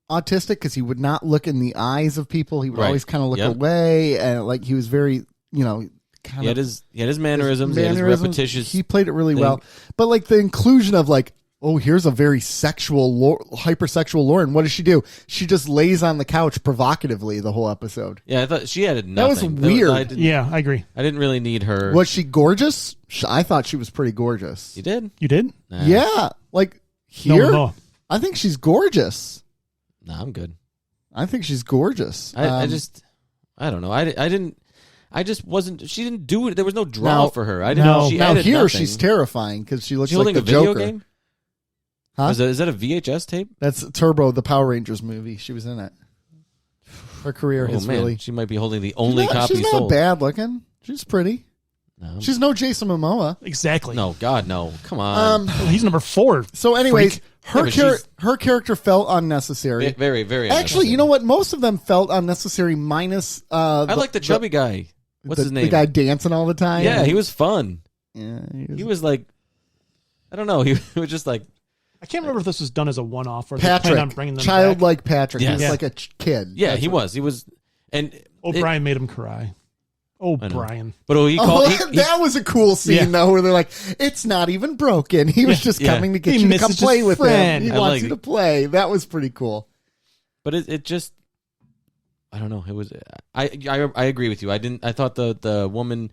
autistic because he would not look in the eyes of people. He would always kind of look away, and like he was very, kind of. He had his mannerisms, he had his repetitious. He played it really well, but like the inclusion of like, oh, here's a very hypersexual Lauren. What does she do? She just lays on the couch provocatively the whole episode. Yeah, I thought she added That nothing. was weird. I agree. I didn't really need her. Was she gorgeous? I thought she was pretty gorgeous. You did? You did? Nah. Yeah. Like here, No. I think she's gorgeous. No, I'm good. I think she's gorgeous. I don't know. I just wasn't. She didn't do it. There was no draw for her. I didn't know. She added here nothing. she's terrifying because she looks She's like holding the a video Joker. game? Huh? Is that a VHS tape? That's Turbo, the Power Rangers movie. She was in it. Her career has really. She might be holding the only copy She's not sold. bad looking. She's pretty. No. She's no Jason Momoa. Exactly. No, God, no. Come on. Well, he's number 4. So, anyways, Freak. her character felt unnecessary. Very, very. Actually, you know what? Most of them felt unnecessary. Minus. I like the chubby guy. What's his name? The guy dancing all the time. Yeah, he was fun. Yeah, He was like, I don't know. He was just like, I can't remember if this was done as a one-off or they planned on Patrick, bringing them childlike Patrick. Yes. He was Yeah. like a kid. yeah, That's he what- was. He was, and O'Brien made him cry. Oh, I know. Brian. But he Oh, called. that was a cool scene Yeah. though, where they're like, "It's not even broken." He was just Yeah. coming to get He you to misses come his play with friend. him. He I wants like you it. to play. That was pretty cool. But it just, I don't know. It was. I agree with you. I thought the woman,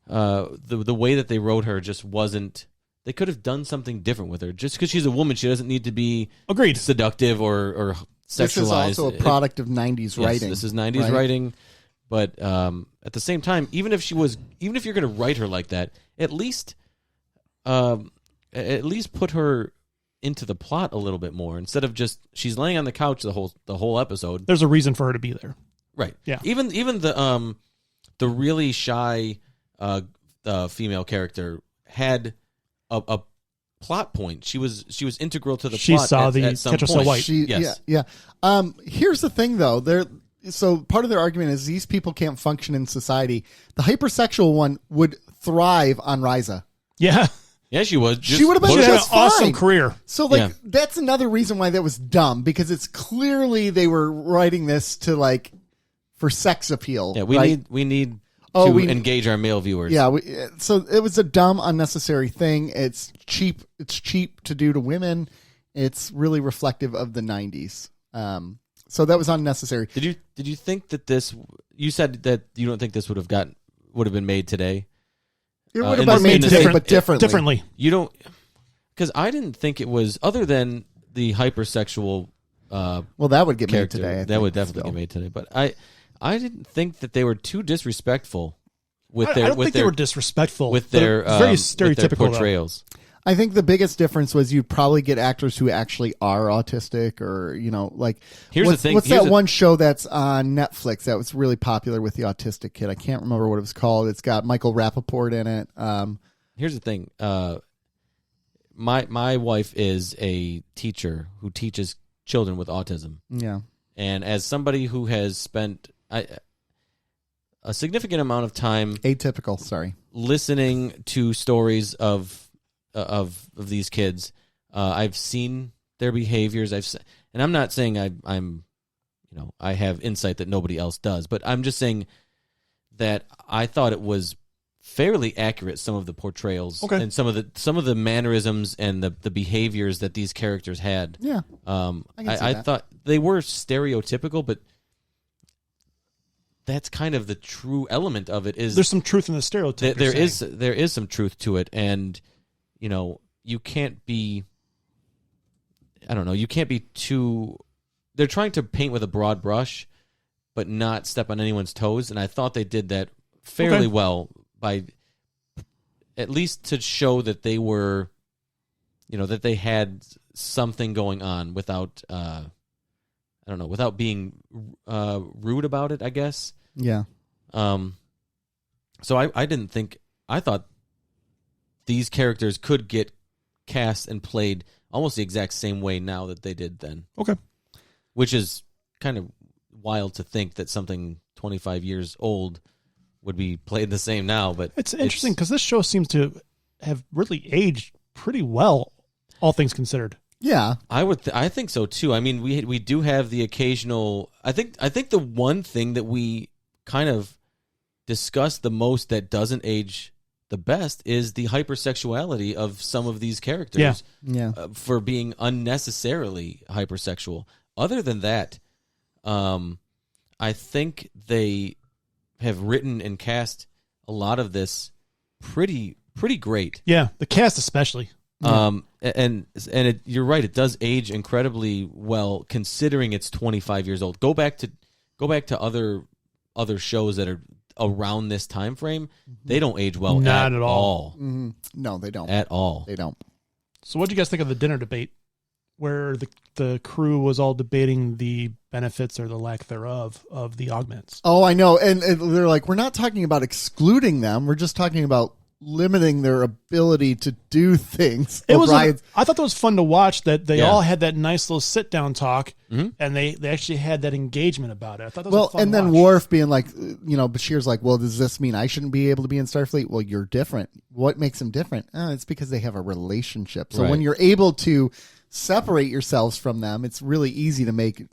the way that they wrote her just wasn't. They could have done something different with her. Just because she's a woman, she doesn't need to be Agreed. seductive or sexualized. This is also a product of '90s Yes, writing. this is 90s right? writing. But at the same time, even if you're going to write her like that, at least put her into the plot a little bit more instead of just she's laying on the couch the whole episode. There's a reason for her to be there. Right. Yeah. Even the really shy female character had a plot point. She was integral to the She plot. saw at the some Catch Us All point. White. Yes. Yeah. Here's the thing, though. So part of their argument is these people can't function in society. The hypersexual one would thrive on Ryza. Yeah. Yeah, she was. She would have been She had an just awesome fine. career. So, like, Yeah. that's another reason why that was dumb, because it's clearly they were writing this to, like, for sex appeal. Yeah, we right? need Oh, to we- engage our male viewers. Yeah, so it was a dumb, unnecessary thing. It's cheap. It's cheap to do to women. It's really reflective of the '90s. So that was unnecessary. Did you think that this? You said that you don't think this would have been made today. It would have in been this- made in this- today, but differently. Differently. You don't, because I didn't think it was other than the hypersexual Well, that would get character made today. I that think, would definitely still. get made today. But I didn't think that they were too disrespectful with I their don't think they were disrespectful. with They're their very with their stereotypical though. portrayals. I think the biggest difference was you'd probably get actors who actually are autistic, or like. Here's what's, the thing. What's Here's that the- one show that's on Netflix that was really popular with the autistic kid? I can't remember what it was called. It's got Michael Rappaport in it. Here's the thing. My wife is a teacher who teaches children with autism. Yeah. And as somebody who has spent a significant amount of time Atypical. Sorry. listening to stories of these kids, I've seen their behaviors. And I'm not saying I'm I have insight that nobody else does, but I'm just saying that I thought it was fairly accurate, some of the portrayals and some of the mannerisms and the behaviors that these characters had. Yeah. I can see I that. thought they were stereotypical, but that's kind of the true element of it. Is There's some truth in the stereotype. there is some truth to it, and you can't be. I don't know. You can't be too. They're trying to paint with a broad brush, but not step on anyone's toes, and I thought they did that fairly well by at least to show that they were, that they had something going on without. I don't know, without being rude about it, I guess. Yeah. So I didn't think. I thought these characters could get cast and played almost the exact same way now that they did then. Okay. Which is kind of wild to think that something 25 years old would be played the same now. But It's interesting because this show seems to have really aged pretty well, all things considered. Yeah. I think so too. I mean, we do have the occasional. I think the one thing that we kind of discuss the most that doesn't age the best is the hypersexuality of some of these characters. Yeah. For being unnecessarily hypersexual. Other than that, I think they have written and cast a lot of this pretty great. Yeah, the cast especially. And you're right. It does age incredibly well, considering it's 25 years old. Go back to other shows that are around this time frame. They don't age well. Not at at all. Mhm. No, they don't. At all. They don't. So what do you guys think of the dinner debate where the crew was all debating the benefits or the lack thereof of the augments. Oh, I know. And they're like, we're not talking about excluding them. We're just talking about limiting their ability to do things. I thought that was fun to watch, that they all had that nice little sit down talk, and they actually had that engagement about it. I thought that was fun and to then watch. Worf being like, Bashir's like, well, does this mean I shouldn't be able to be in Starfleet? Well, you're different. What makes them different? It's because they have a relationship. So when you're able to separate yourselves from them, it's really easy to make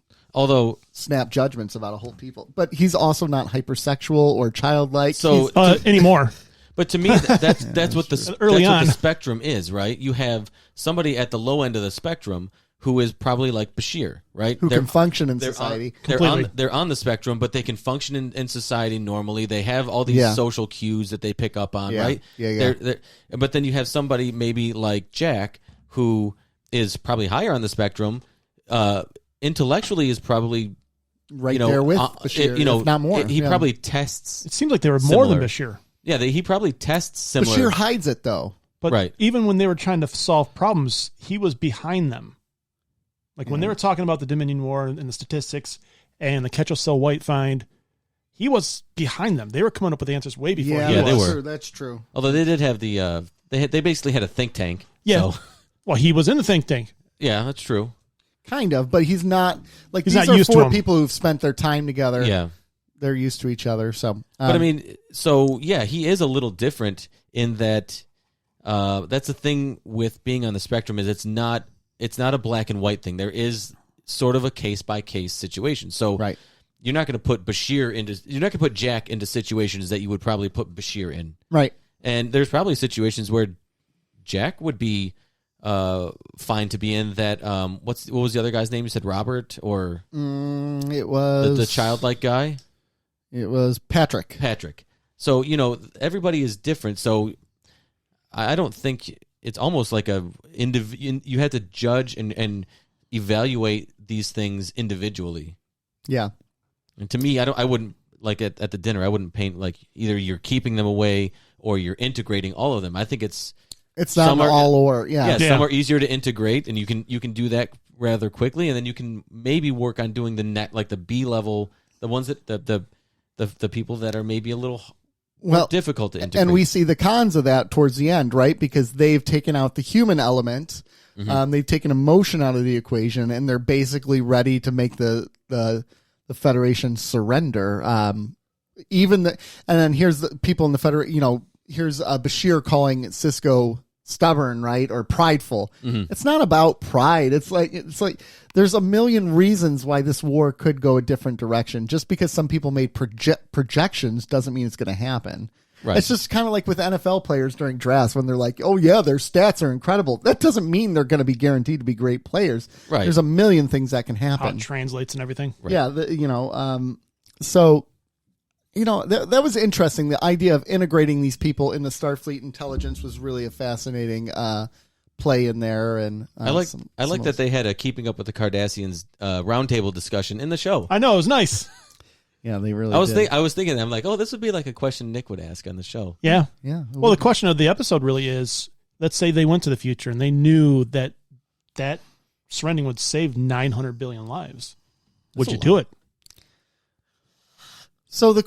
snap judgments about a whole people. But he's also not hypersexual or childlike. So anymore. But to me, that's what the on. What the spectrum is, right? You have somebody at the low end of the spectrum who is probably like Bashir, right? Who can function in society. They're on the spectrum, but they can function in society normally. They have all these social cues that they pick up on, right? Yeah. But then you have somebody maybe like Jack, who is probably higher on the spectrum, intellectually is probably there with Bashir, if not more. He probably tests. It seems like they were more than Bashir. Yeah, he probably tests similar. Bashir hides it, though. But even when they were trying to solve problems, he was behind them. Like when they were talking about the Dominion War and the statistics and the Ketchel White find, he was behind them. They were coming up with answers way before he was. They were. That's true. Although they did have they basically had a think tank. Yeah. So. Well, he was in the think tank. Yeah, that's true. Kind of, but he's not like he's these not are used four to him. people who've spent their time together. Yeah. They're used to each other. So, but I mean, he is a little different in that that's the thing with being on the spectrum is it's not a black and white thing. There is sort of a case by case situation. So you're not going to put Jack into situations that you would probably put Bashir in. Right. And there's probably situations where Jack would be fine to be in that. What was the other guy's name? You said Robert or it was the childlike guy. It was Patrick. So, everybody is different. So I don't think it's almost like you have to judge and evaluate these things individually. Yeah. And to me, I wouldn't like at the dinner, I wouldn't paint like either you're keeping them away or you're integrating all of them. I think it's not an all or. Yeah. Some are easier to integrate and you can do that rather quickly. And then you can maybe work on doing the B level, the ones that the people that are maybe a little more difficult to integrate. And we see the cons of that towards the end, right? Because they've taken out the human element. They've taken emotion out of the equation, and they're basically ready to make the Federation surrender. And then here's the people in the Federation, here's Bashir calling Sisko stubborn, right? Or prideful. It's not about pride. It's like there's a million reasons why this war could go a different direction. Just because some people made projections doesn't mean it's going to happen. Right. It's just kind of like with NFL players during drafts when they're like, oh yeah, their stats are incredible. That doesn't mean they're going to be guaranteed to be great players. Right. There's a million things that can happen. How it translates and everything. Right. Yeah. That was interesting. The idea of integrating these people into Starfleet intelligence was really a fascinating play in there. And I like that they had a Keeping Up with the Cardassians roundtable discussion in the show. I know, it was nice. Yeah, they really. I was thinking, I'm like, oh, this would be like a question Nick would ask on the show. Yeah. Well, the question of the episode really is: let's say they went to the future and they knew that surrendering would save 900 billion lives. Would you do it? So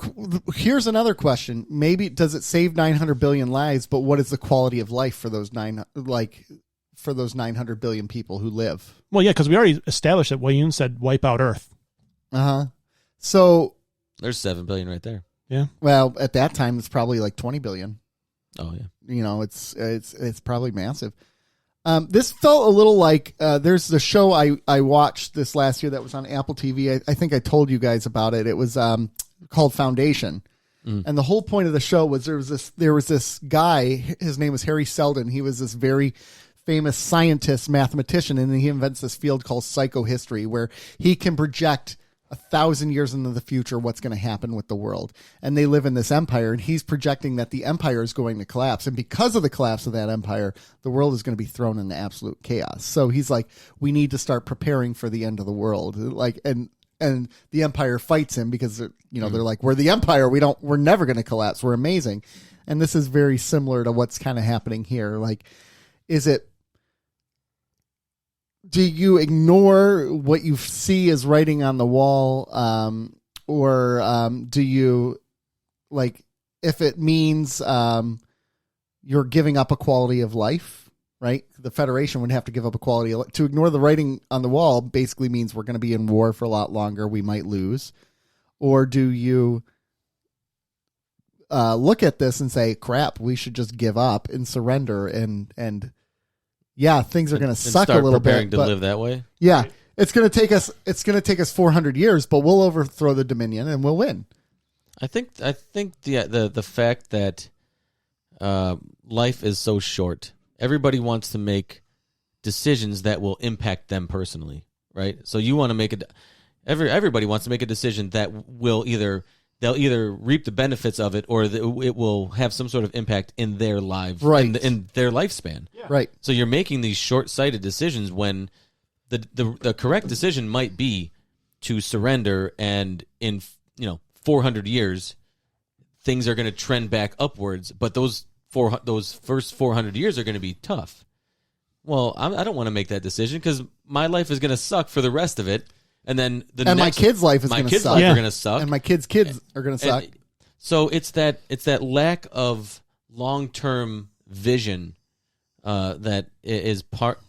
here's another question. Maybe does it save 900 billion lives? But what is the quality of life for those 900 billion people who live? Well, yeah, because we already established that Wayun said wipe out Earth. So there's 7 billion right there. Yeah. Well, at that time, it's probably like 20 billion. Oh yeah. It's probably massive. This felt a little like there's the show I watched this last year that was on Apple TV. I think I told you guys about it. It was called Foundation. And the whole point of the show was there was this guy, his name was Harry Seldon. He was this very famous scientist, mathematician, and he invents this field called psychohistory where he can project 1,000 years into the future what's going to happen with the world. And they live in this empire, and he's projecting that the empire is going to collapse. And because of the collapse of that empire, the world is going to be thrown into absolute chaos. So he's like, we need to start preparing for the end of the world. And the empire fights him because they're like, we're the empire. We're never going to collapse. We're amazing. And this is very similar to what's kind of happening here. Like, is it do you ignore what you see as writing on the wall, or do you, like, if it means you're giving up a quality of life, right? The Federation would have to give up a quality of life. To ignore the writing on the wall basically means we're going to be in war for a lot longer. We might lose. Or do you look at this and say, crap, we should just give up and surrender and yeah, things are going to suck a little bit. To live that way. Yeah, it's going to take us 400 years, but we'll overthrow the Dominion and we'll win. I think the fact that life is so short, everybody wants to make decisions that will impact them personally, right? So you want to make everybody wants to make a decision that will they'll either reap the benefits of it or it will have some sort of impact in their lives, right? In their lifespan, Yeah. Right. So you're making these short-sighted decisions when the correct decision might be to surrender, and in 400 years, things are going to trend back upwards. But those first 400 years are going to be tough. Well, I don't want to make that decision because my life is going to suck for the rest of it. And then my kids' life is going to suck. My kids' life are going to suck. And my kids' are going to suck. So it's that lack of long-term vision that is part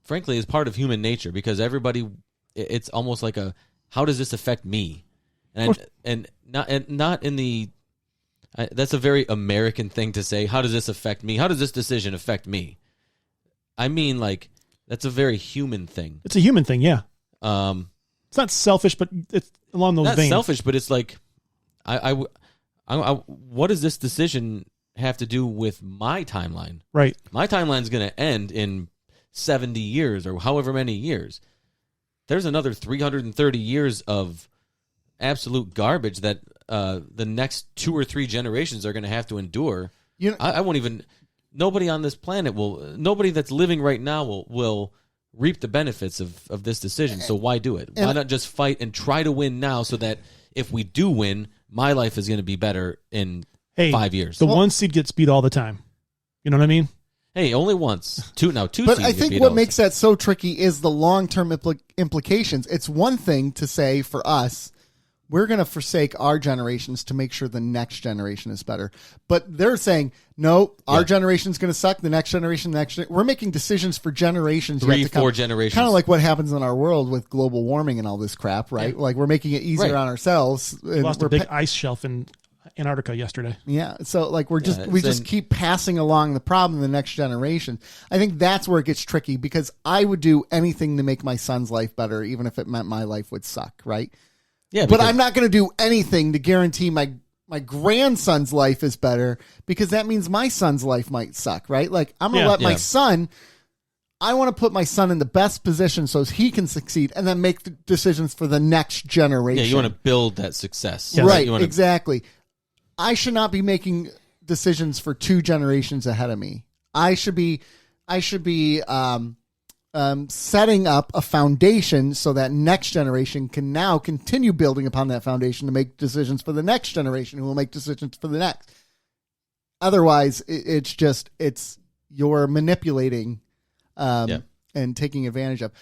of human nature, because everybody, it's almost like how does this affect me? And not in the that's a very American thing to say. How does this affect me? How does this decision affect me? I mean, like, that's a very human thing. It's a human thing, yeah. It's not selfish, but it's along those Not veins. selfish, but it's like, what does this decision have to do with my timeline? Right. My timeline's going to end in 70 years or however many years. There's another 330 years of absolute garbage that the next 2 or 3 generations are going to have to endure. I won't even. Nobody on this planet nobody that's living right now will reap the benefits of this decision. So why do it? Why not just fight and try to win now, so that if we do win, my life is going to be better in 5 years. The one seed gets beat all the time. You know what I mean? Hey, only once. Two But seeds I get think beat what all makes the time. that so tricky is the long-term implications. It's one thing to say for us, we're going to forsake our generations to make sure the next generation is better. But they're saying, no, our generation's going to suck. The next generation, we're making decisions for generations. 3-4 generations. Kind of like what happens in our world with global warming and all this crap, right? Yeah. Like, we're making it easier on ourselves. We lost a big ice shelf in Antarctica yesterday. Yeah. So, like, we just keep passing along the problem to the next generation. I think that's where it gets tricky, because I would do anything to make my son's life better, even if it meant my life would suck, right? Yeah, but I'm not going to do anything to guarantee my grandson's life is better, because that means my son's life might suck, right? Like, I'm going to let my son, I want to put my son in the best position so he can succeed, and then make the decisions for the next generation. Yeah, you want to build that success. Yes. Right, exactly. I should not be making decisions for 2 generations ahead of me. I should be setting up a foundation so that next generation can now continue building upon that foundation to make decisions for the next generation, who will make decisions for the next. Otherwise, it's you're manipulating and taking advantage of.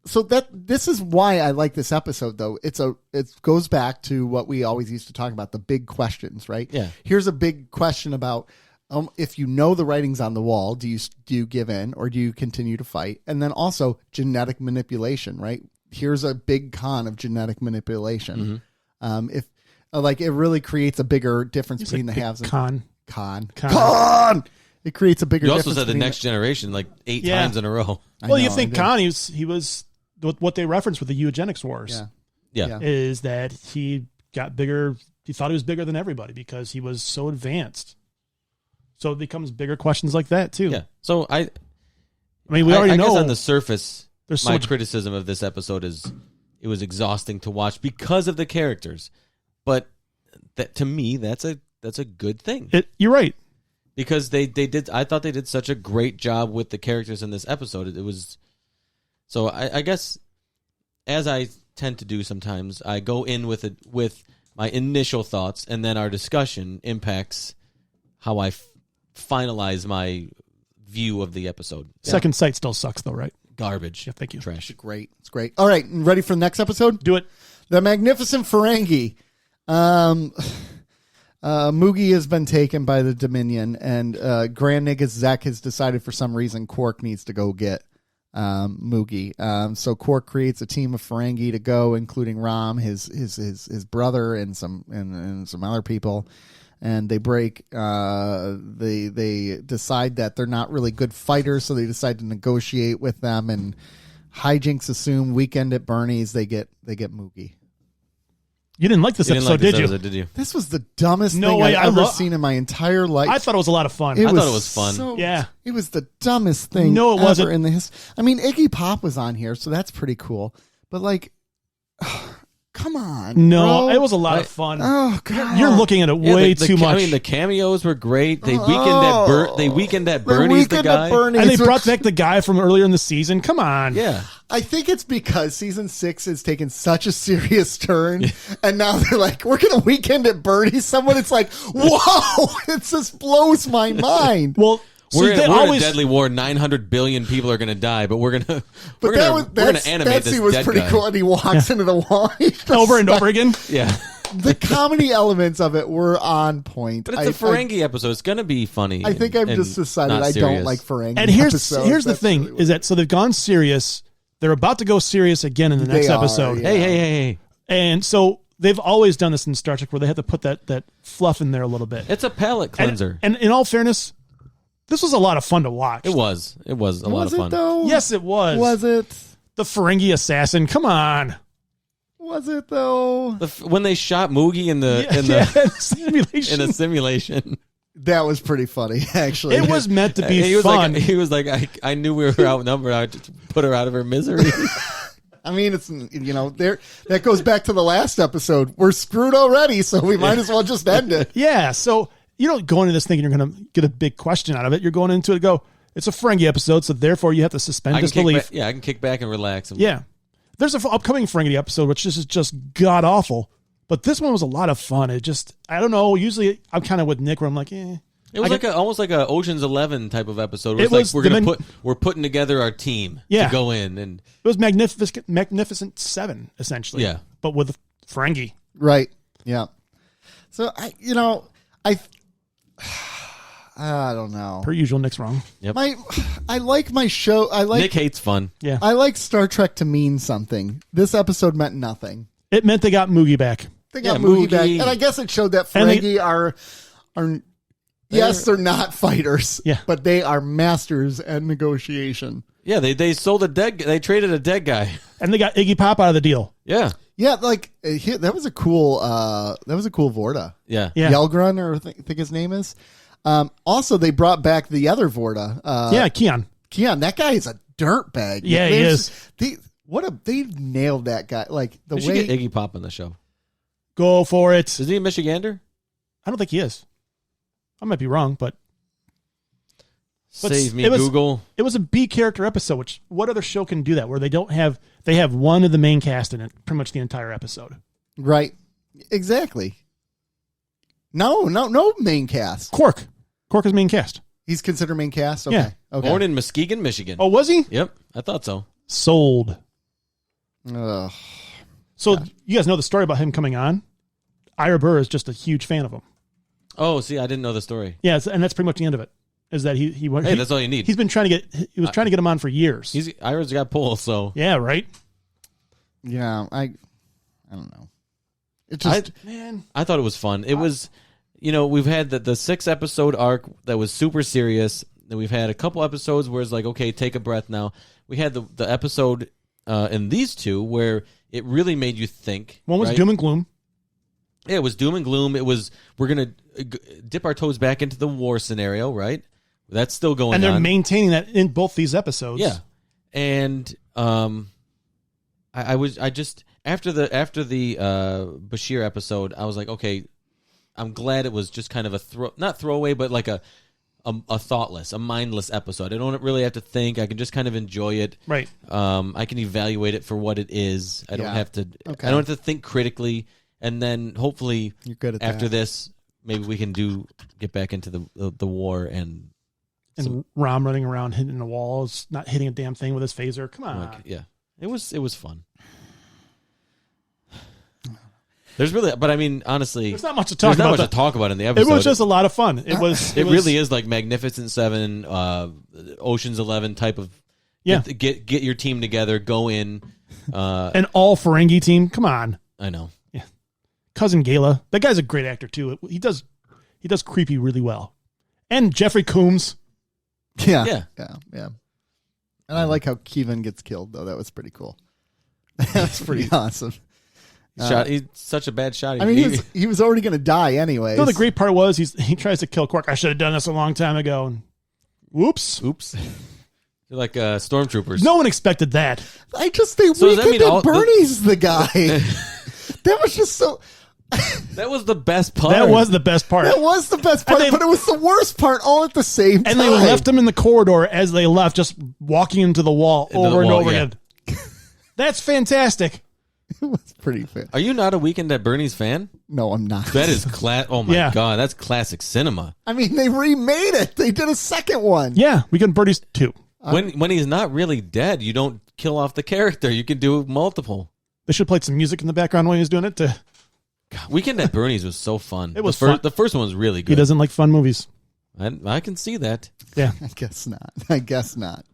So this is why I like this episode, though. It goes back to what we always used to talk about, the big questions, right? Yeah. Here's a big question about, if you know the writing's on the wall, do you give in, or do you continue to fight? And then also genetic manipulation, right? Here's a big con of genetic manipulation. Mm-hmm. If it really creates a bigger difference between the haves and con. It creates a bigger. You difference. also said the next generation like 8 times in a row. Well, you think Khan? He was what they referenced with the eugenics wars. Yeah. Is that he got bigger? He thought he was bigger than everybody because he was so advanced. So it becomes bigger questions like that too. Yeah. So I mean, we already know. Guess on the surface, there's my criticism of this episode is it was exhausting to watch because of the characters. But that, to me, that's a good thing. You're right. Because they did. I thought they did such a great job with the characters in this episode. It was. So I guess, as I tend to do sometimes, I go in with my initial thoughts, and then our discussion impacts how I finalize my view of the episode. Second Sight still sucks, though, right? Garbage. Yeah, thank you. Trash. Great. It's great. All right. Ready for the next episode? Do it. The Magnificent Ferengi. Moogie has been taken by the Dominion, and Grand Nigga Zek has decided for some reason Quark needs to go get Moogie. So Quark creates a team of Ferengi to go, including Rom, his brother, and some other people. And they break. They decide that they're not really good fighters, so they decide to negotiate with them. And hijinks assume. Weekend at Bernie's. They get Moogie. You didn't like this episode, did you? This was the dumbest No thing way, I've ever seen in my entire life. I thought it was a lot of fun. I thought it was fun. Yeah. It was the dumbest thing No, it ever wasn't. in the history. I mean, Iggy Pop was on here, so that's pretty cool. But, like, come on. No, bro. it was a lot of fun. Oh, God. You're looking at it Yeah, way the too much. I mean, the cameos were great. They weekend at The Bernie's, the Weekend guy. at Bernie's and they was- brought back the guy from earlier in the season. Come on. Yeah. I think it's because season 6 has taken such a serious turn, and now they're like, we're going to Weekend at Bernie's. Someone, it's like, whoa, it just blows my mind. Well, so We're they in always a deadly war. 900 billion people are going to die, but we're going to animate that this scene was dead pretty guy. cool, and he walks into the wall. He just over and over again. Yeah. The comedy elements of it were on point. But it's a Ferengi episode. It's going to be funny. I think I've and just decided not I don't serious. like Ferengi And here's episodes. the That's thing really what- is that so they've gone serious. They're about to go serious again in the next They are, episode. yeah. Hey. And so they've always done this in Star Trek where they have to put that fluff in there a little bit. It's a palate cleanser. And in all fairness, this was a lot of fun to watch. It was a lot Was of it fun. though? Yes, it was. Was it? The Ferengi assassin. Come on. Was it though? When they shot Moogie in the simulation. in a simulation. That was pretty funny, actually. It was meant to be he was fun. like, I knew we were outnumbered. I would just put her out of her misery. I mean, it's there. That goes back to the last episode. We're screwed already, so we might as well just end it. Yeah, so you don't go into this thinking you're going to get a big question out of it. You're going into it and go, it's a Ferengi episode, so therefore you have to suspend disbelief. I can kick back and relax. Yeah. There's an upcoming Ferengi episode, which is just god-awful. But this one was a lot of fun. It just, I don't know, usually I'm kind of with Nick where I'm like, eh. It was almost like a Ocean's 11 type of episode. It was We're putting together our team Yeah. to go in, and It was Magnificent 7, essentially. Yeah. But with Ferengi. Right. Yeah. So I don't know. Per usual, Nick's wrong. I like my show. Nick hates fun. Yeah. I like Star Trek to mean something. This episode meant nothing. It meant they got Moogie back. They got Yeah, Moogie back, Moogie. and I guess it showed that And they- Ferengi are yes, they're not fighters. Yeah. But they are masters at negotiation. Yeah, they sold they traded a dead guy. And they got Iggy Pop out of the deal. Yeah. Yeah, like that was a cool Vorta. Yeah. Yeah. Yelgrun, or I think his name is. Also, they brought back the other Vorta. Yeah, Keon. Keon, that guy is a dirtbag. Yeah, he is. They nailed that guy. Like the We should way get Iggy Pop on the show. Go for it. Is he a Michigander? I don't think he is. I might be wrong, but But Save me, it was- Google. it was a B character episode, which what other show can do that where they have one of the main cast in it pretty much the entire episode. right, exactly. No main cast. Quark is main cast. He's considered main cast. Okay. Yeah. Okay. Born in Muskegon, Michigan. Oh, was he? Yep, I thought so. Sold. Ugh. So you guys know the story about him coming on? Ira Burr is just a huge fan of him. Oh, see, I didn't know the story. Yeah, and that's pretty much the end of it. Is that he Hey, that's all you need. He's been trying to get him on for years. Ira's got pull, so Yeah, right. Yeah, I don't know. It just I thought it was fun. It was, we've had the 6-episode arc that was super serious. Then we've had a couple episodes where it's like, okay, take a breath now. We had the episode in these two where it really made you think. One was right? doom and gloom. Yeah, it was doom and gloom. It was, we're going to dip our toes back into the war scenario, right? That's still going on. And they're maintaining that in both these episodes. Yeah. And I just after the Bashir episode, I was like, okay, I'm glad it was just kind of a not throwaway, but like a thoughtless, a mindless episode. I don't really have to think. I can just kind of enjoy it. Right. I can evaluate it for what it is. I don't have to. Okay. I don't have to think critically. And then hopefully, You're good at after that. this, maybe we can get back into the war and And Rom running around hitting the walls, not hitting a damn thing with his phaser. Come on. yeah, it was fun. There's really, but I mean, honestly, There's not much to talk about. There's not much to talk about in the episode. It was just a lot of fun. It really is like Magnificent Seven, Ocean's 11 type of. Yeah. Get your team together, go in. An all Ferengi team. Come on. I know. Yeah. Cousin Gala. That guy's a great actor too. He does creepy really well. And Jeffrey Combs. Yeah. And I like how Keaton gets killed, though. That was pretty cool. That was pretty awesome. He's such a bad shot. I mean, he was already going to die anyway. No, the great part was he tries to kill Quark. I should have done this a long time ago. And whoops. They're like stormtroopers. No one expected that. They weakened that Bernie's the guy. That was just so... That was the best part. That was the best part. That was the best part, but it was the worst part all at the same time. And they left him in the corridor as they left, just walking into the wall over and over again. That's fantastic. It was pretty fair. Are you not a Weekend at Bernie's fan? No, I'm not. That is oh my God, that's classic cinema. I mean, they remade it. They did a second one. Yeah, Weekend Birdie's 2. When he's not really dead, you don't kill off the character. You can do multiple. They should have played some music in the background when he was doing it. God, Weekend at Bernie's was so fun. It was fun. The first one was really good. He doesn't like fun movies. I can see that. Yeah. I guess not.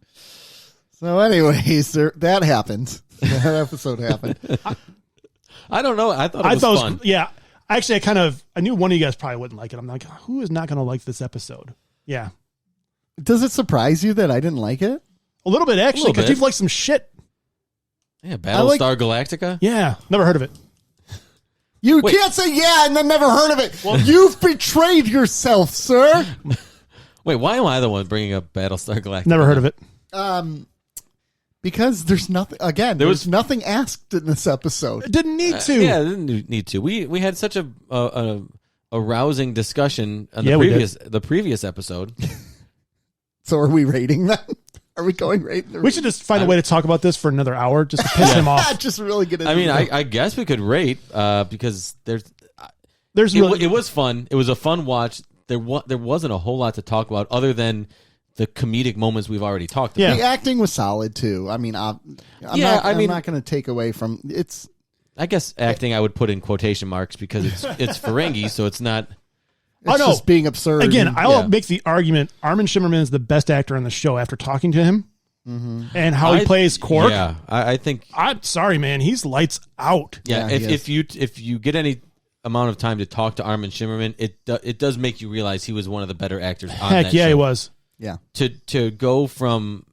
So anyways, that happened. That episode happened. I don't know. I thought it was fun. Yeah. Actually, I knew one of you guys probably wouldn't like it. I'm like, who is not going to like this episode? Yeah. Does it surprise you that I didn't like it? A little bit, actually, because you've liked some shit. Yeah, Battlestar Galactica? Yeah. Never heard of it. You can't say yeah and then never heard of it. Well, you've betrayed yourself, sir. Wait, why am I the one bringing up Battlestar Galactica? Never heard of it. Because there's nothing. Again, there was nothing asked in this episode. It didn't need to. Yeah, it didn't need to. We had such a rousing discussion on the previous episode. So are we rating them? Are we going right? We should just find a way to talk about this for another hour just to piss him off. Just really get into I mean, I guess we could rate because it was fun. It was a fun watch. There wasn't a whole lot to talk about other than the comedic moments we've already talked about. The acting was solid too. I mean, I'm not going to take away from it's. I guess acting I would put in quotation marks because it's Ferengi, so it's not. It's just being absurd. Again, I'll make the argument Armin Shimmerman is the best actor on the show after talking to him and how he plays Quark. Yeah, I think. I'm sorry, man. He's lights out. Yeah, if you get any amount of time to talk to Armin Shimmerman, it does make you realize he was one of the better actors on that show. He was. Yeah. To go from,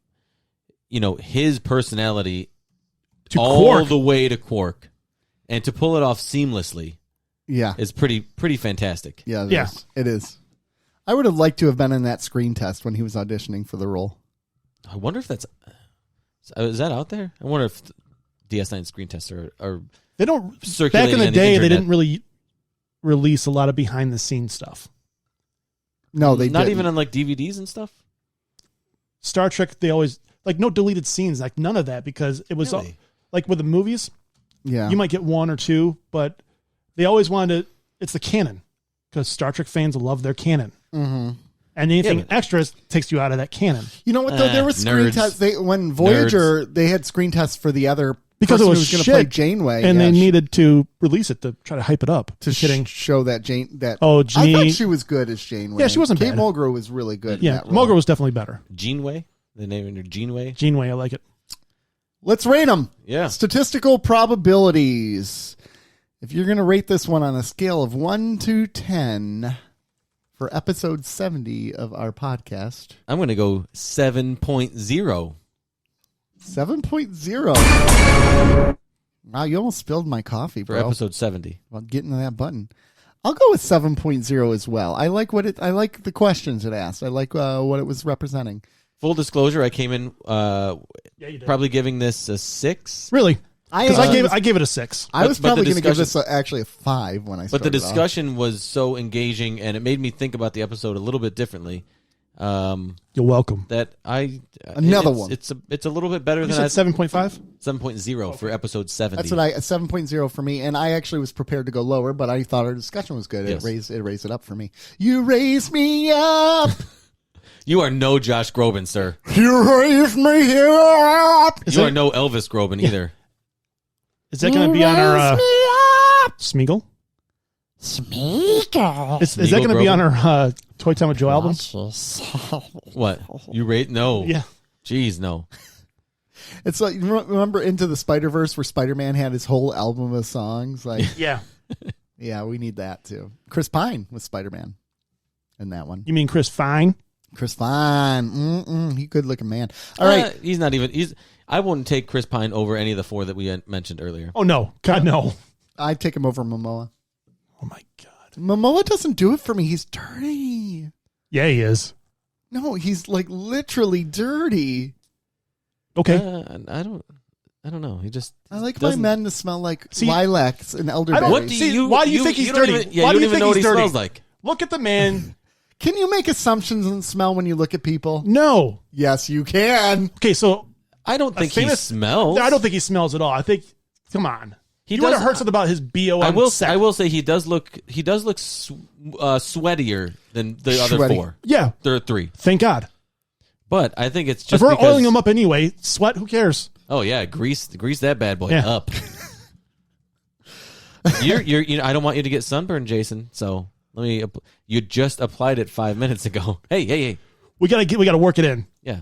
his personality to all Quark. the way to Quark and to pull it off seamlessly. Yeah. Is pretty fantastic. Yeah, it is. I would have liked to have been in that screen test when he was auditioning for the role. I wonder if is that out there? I wonder if DS9 screen tests are they don't circulating. Back in the day, internet. they didn't really release a lot of behind the scenes stuff. No, they not didn't. even on like DVDs and stuff. Star Trek, they always no deleted scenes, like none of that, because it was Really? like with the movies. Yeah, you might get one or two, but they always wanted to. It's the canon because Star Trek fans love their canon, and anything extras takes you out of that canon. You know what though? There was screen tests. When Voyager, they had screen tests for the other because it was going to play Janeway, and they needed to release it to try to hype it up to show that Jane. I thought she was good as Janeway. Yeah, she wasn't Kate bad. Mulgrew was really good. Yeah, in that role. Mulgrew was definitely better. Janeway, the name of her Janeway. Janeway, I like it. Let's rate them. Yeah, statistical probabilities. If you're going to rate this one on a scale of 1 to 10 for episode 70 of our podcast, I'm going to go 7.0. 7.0. Wow, you almost spilled my coffee, For bro. episode 70. Well, getting to that button. I'll go with 7.0 as well. I like I like the questions it asked. I like what it was representing. Full disclosure, I came in you did. probably giving this a 6. Really? Because I gave it a 6. I was probably going to give discussion- this actually a 5 when I started. But the discussion was so engaging, and it made me think about the episode a little bit differently. You're welcome. That Another one. It's a little bit better You than said 7.5? 7.0 for episode 70. That's what a 7.0 for me, and I actually was prepared to go lower, but I thought our discussion was good. Yes. It raised it up for me. You raise me up. You are no Josh Groban, sir. You raised me here up. You are no Elvis Groban either. Is that going to be on our Smeagol? Smeagol. Is that going to be on our Toy Time with Joe album? What? You rate? No. Yeah. Jeez, no. It's like, remember Into the Spider-Verse where Spider-Man had his whole album of songs? Like, Yeah. yeah, we need that too. Chris Pine was Spider-Man in that one. You mean Chris Fine? Chris Pine. He good looking man. All right. He's not even. I wouldn't take Chris Pine over any of the 4 that we had mentioned earlier. Oh, no. God, no. I'd take him over Momoa. Oh, my God. Momoa doesn't do it for me. He's dirty. Yeah, he is. No, he's like literally dirty. Okay. I don't know. He just. I like my doesn't- men to smell like See, lilacs and elderberries. don't- What do See, you? why do you think he's don't dirty? Even, yeah, Why you do don't you even think know what he's he dirty? smells like. Look at the man. Can you make assumptions and smell when you look at people? No. Yes, you can. Okay, so I don't think he famous- smells. I don't think he smells at all. I think, come on. He You want to does- heard something about his BO. I will say he does look sweatier than the other Sweaty. 4. Yeah. There are 3, Thank God. but I think it's If just we're because. oiling him up anyway, sweat, who cares? Oh yeah, grease that bad boy Yeah. up. I don't want you to get sunburned, Jason. So let me. You just applied it 5 minutes ago. Hey. We gotta work it in. Yeah.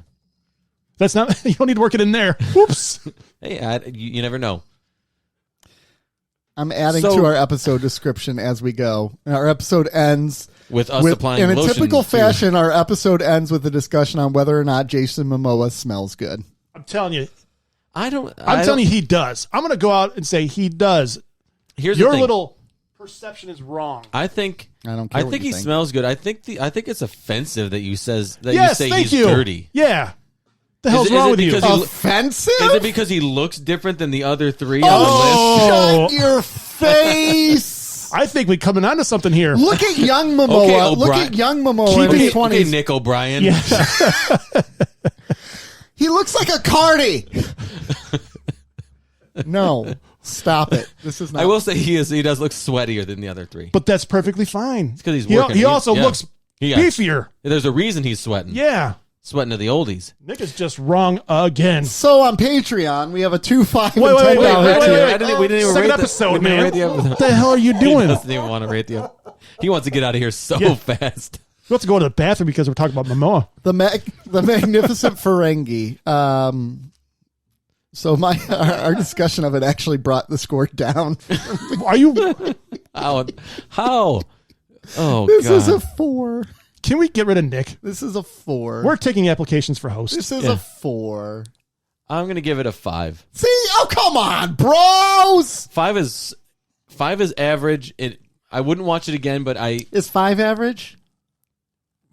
That's not. You don't need to work it in there. Whoops. Hey, you never know. I'm adding So- to our episode description as we go. And our episode ends With us applying in a lotion typical to- fashion. Our episode ends with a discussion on whether or not Jason Momoa smells good. I'm telling you. I'm I'm telling you, he does. I'm gonna go out and say he does. Here's Your the thing. little perception is wrong. I think. I don't care. I what think you he think. smells good. I think it's offensive that you Yes, you say thank he's you. dirty. Yeah. The hell's Is wrong it with you? because he- Offensive? Is it because he looks different than the other 3 on Oh. Shut your face! I think we're coming onto something here. Look at young Momoa. Okay, Look O'Brien. at young Momoa Keep in the his list? Okay, 20s. Nick O'Brien. Yeah. He looks like a Cardi. No, stop it. This is not. I will say he does look sweatier than the other 3. But that's perfectly fine. It's 'cause he's He- working. He He's- also yeah. looks Yeah. beefier. There's a reason he's sweating. Yeah. Sweating to the oldies. Nick is just wrong again. So on Patreon, we have a 2, 5, and Wait, wait, $10 wait, wait, tier. wait, wait. We didn't even Second rate episode, we didn't man. rate the episode. What the hell are you He doing? doesn't even want to rate the. He wants to get out of here so Yeah. fast. We have to go to the bathroom because we're talking about Momoa. The Magnificent Ferengi. So our discussion of it actually brought the score down. Are you? How? Oh This God! is a 4. Can we get rid of Nick? This is a 4. We're taking applications for hosts. This is Yeah. a 4. I'm gonna give it a 5. See? Oh, come on, bros. 5 is average. I wouldn't watch it again, but Is 5 average?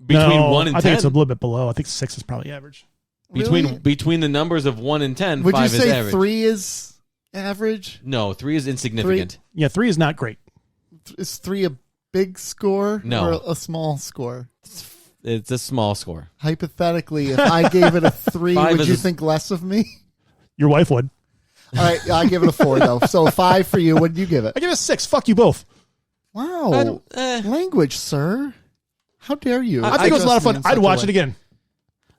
between No, 1 and I 10. think it's a little bit below. I think 6 is probably average. Really? Between the numbers of 1 and 10, Would 5 you is say average. 3 is average? No, 3 is insignificant. Yeah, 3 is not great. Is 3 a big score No. or a small score? It's a small score. Hypothetically, if I gave it a 3, 5 would is you a- think less of me? Your wife would. All right, I give it a 4 though. So a 5 for you. What did you give it? I give it a 6. Fuck you both. Wow, language, sir. How dare you? I think it was a lot of fun. I'd watch it again.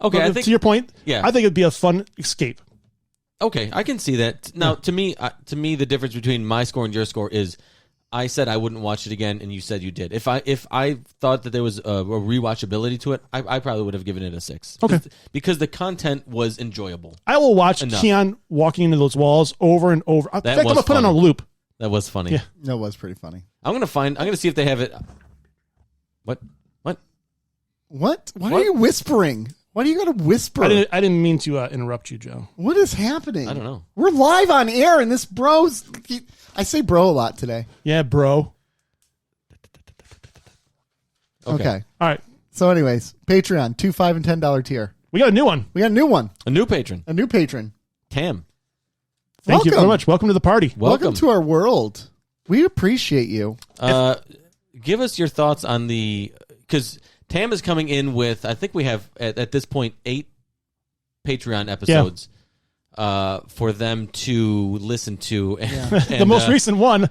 Okay, I But think to your point, yeah. I think it'd be a fun escape. Okay, I can see that. Now, to me, the difference between my score and your score is, I said I wouldn't watch it again, and you said you did. If I thought that there was a rewatchability to it, I probably would have given it a 6. Okay. Because the content was enjoyable. I will watch Enough. Keon walking into those walls over and over. In fact, I'm was gonna put it on a funny. loop. That was funny. Yeah. That was pretty funny. I'm gonna see if they have it. What? What? Why are What? you whispering? Why do you got to whisper? I didn't mean to interrupt you, Joe. What is happening? I don't know. We're live on air, and this bro's. I say bro a lot today. Yeah, bro. Okay. All right, So, anyways, Patreon, $2, $5, and $10 tier. we got a new one. We got a new one, A new patron, a new patron. Tam. Thank you very Welcome. much. Welcome to the party. Welcome to our world. We appreciate you. Give us your thoughts on because Tam is coming in with, I think we have at this point 8 Patreon episodes for them to listen to. And, The most recent one.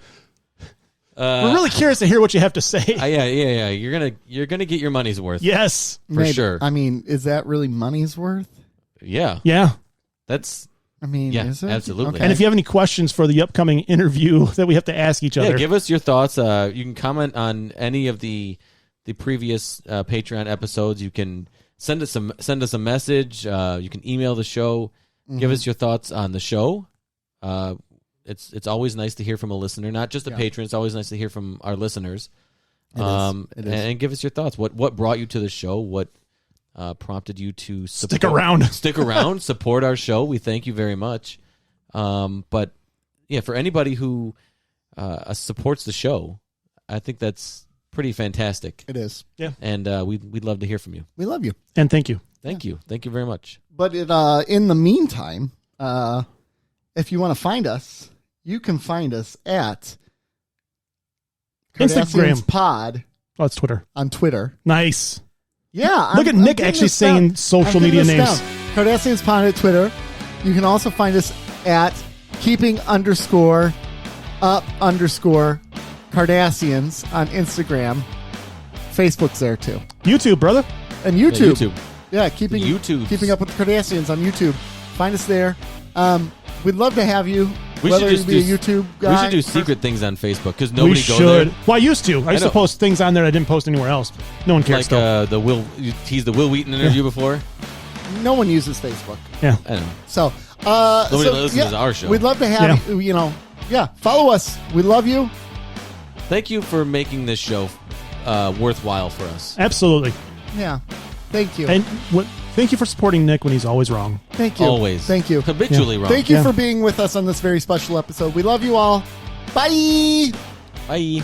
We're really curious to hear what you have to say. Yeah. You're gonna get your money's worth. Yes, for sure. I mean, is that really money's worth? Yeah. That's. I mean, Yeah, is it? absolutely. Okay. and if you have any questions for the upcoming interview that we have to ask each other, Yeah, give us your thoughts. You can comment on any of the previous Patreon episodes. You can send us a message. You can email the show. Give us your thoughts on the show. It's always nice to hear from a listener, not just a patron. It's always nice to hear from our listeners. It is. And give us your thoughts. What brought you to the show? What prompted you to stick around, support our show? We thank you very much. But yeah, for anybody who supports the show, I think that's pretty fantastic. It is. Yeah, and we'd love to hear from you. We love you. And thank you. Thank you very much. But in the meantime, if you want to find us, you can find us at Instagram Cardassians Pod Oh, it's Twitter. on Twitter. Nice. Yeah. Look at Nick actually saying social media names. Cardassians Pod at Twitter. You can also find us at keeping_up_Cardassians on Instagram. Facebook's there too. YouTube, brother. And YouTube. YouTube. Yeah, keeping up with the Cardassians on YouTube. Find us there. We'd love to have you. We whether should just you be do a YouTube guy. We should do secret things on Facebook because nobody We goes should. there. Well, I used to. I used to know. post things on there I didn't post anywhere else. No one cares. Like you teased the Will Wheaton interview before. No one uses Facebook. Yeah. I don't know. So, Nobody listens to our show. We'd love to have you. Follow us. We love you. Thank you for making this show worthwhile for us. Absolutely. Yeah. Thank you. And thank you for supporting Nick when he's always wrong. Thank you. Always. Thank you. Habitually wrong. Thank you Yeah. for being with us on this very special episode. We love you all. Bye. Bye.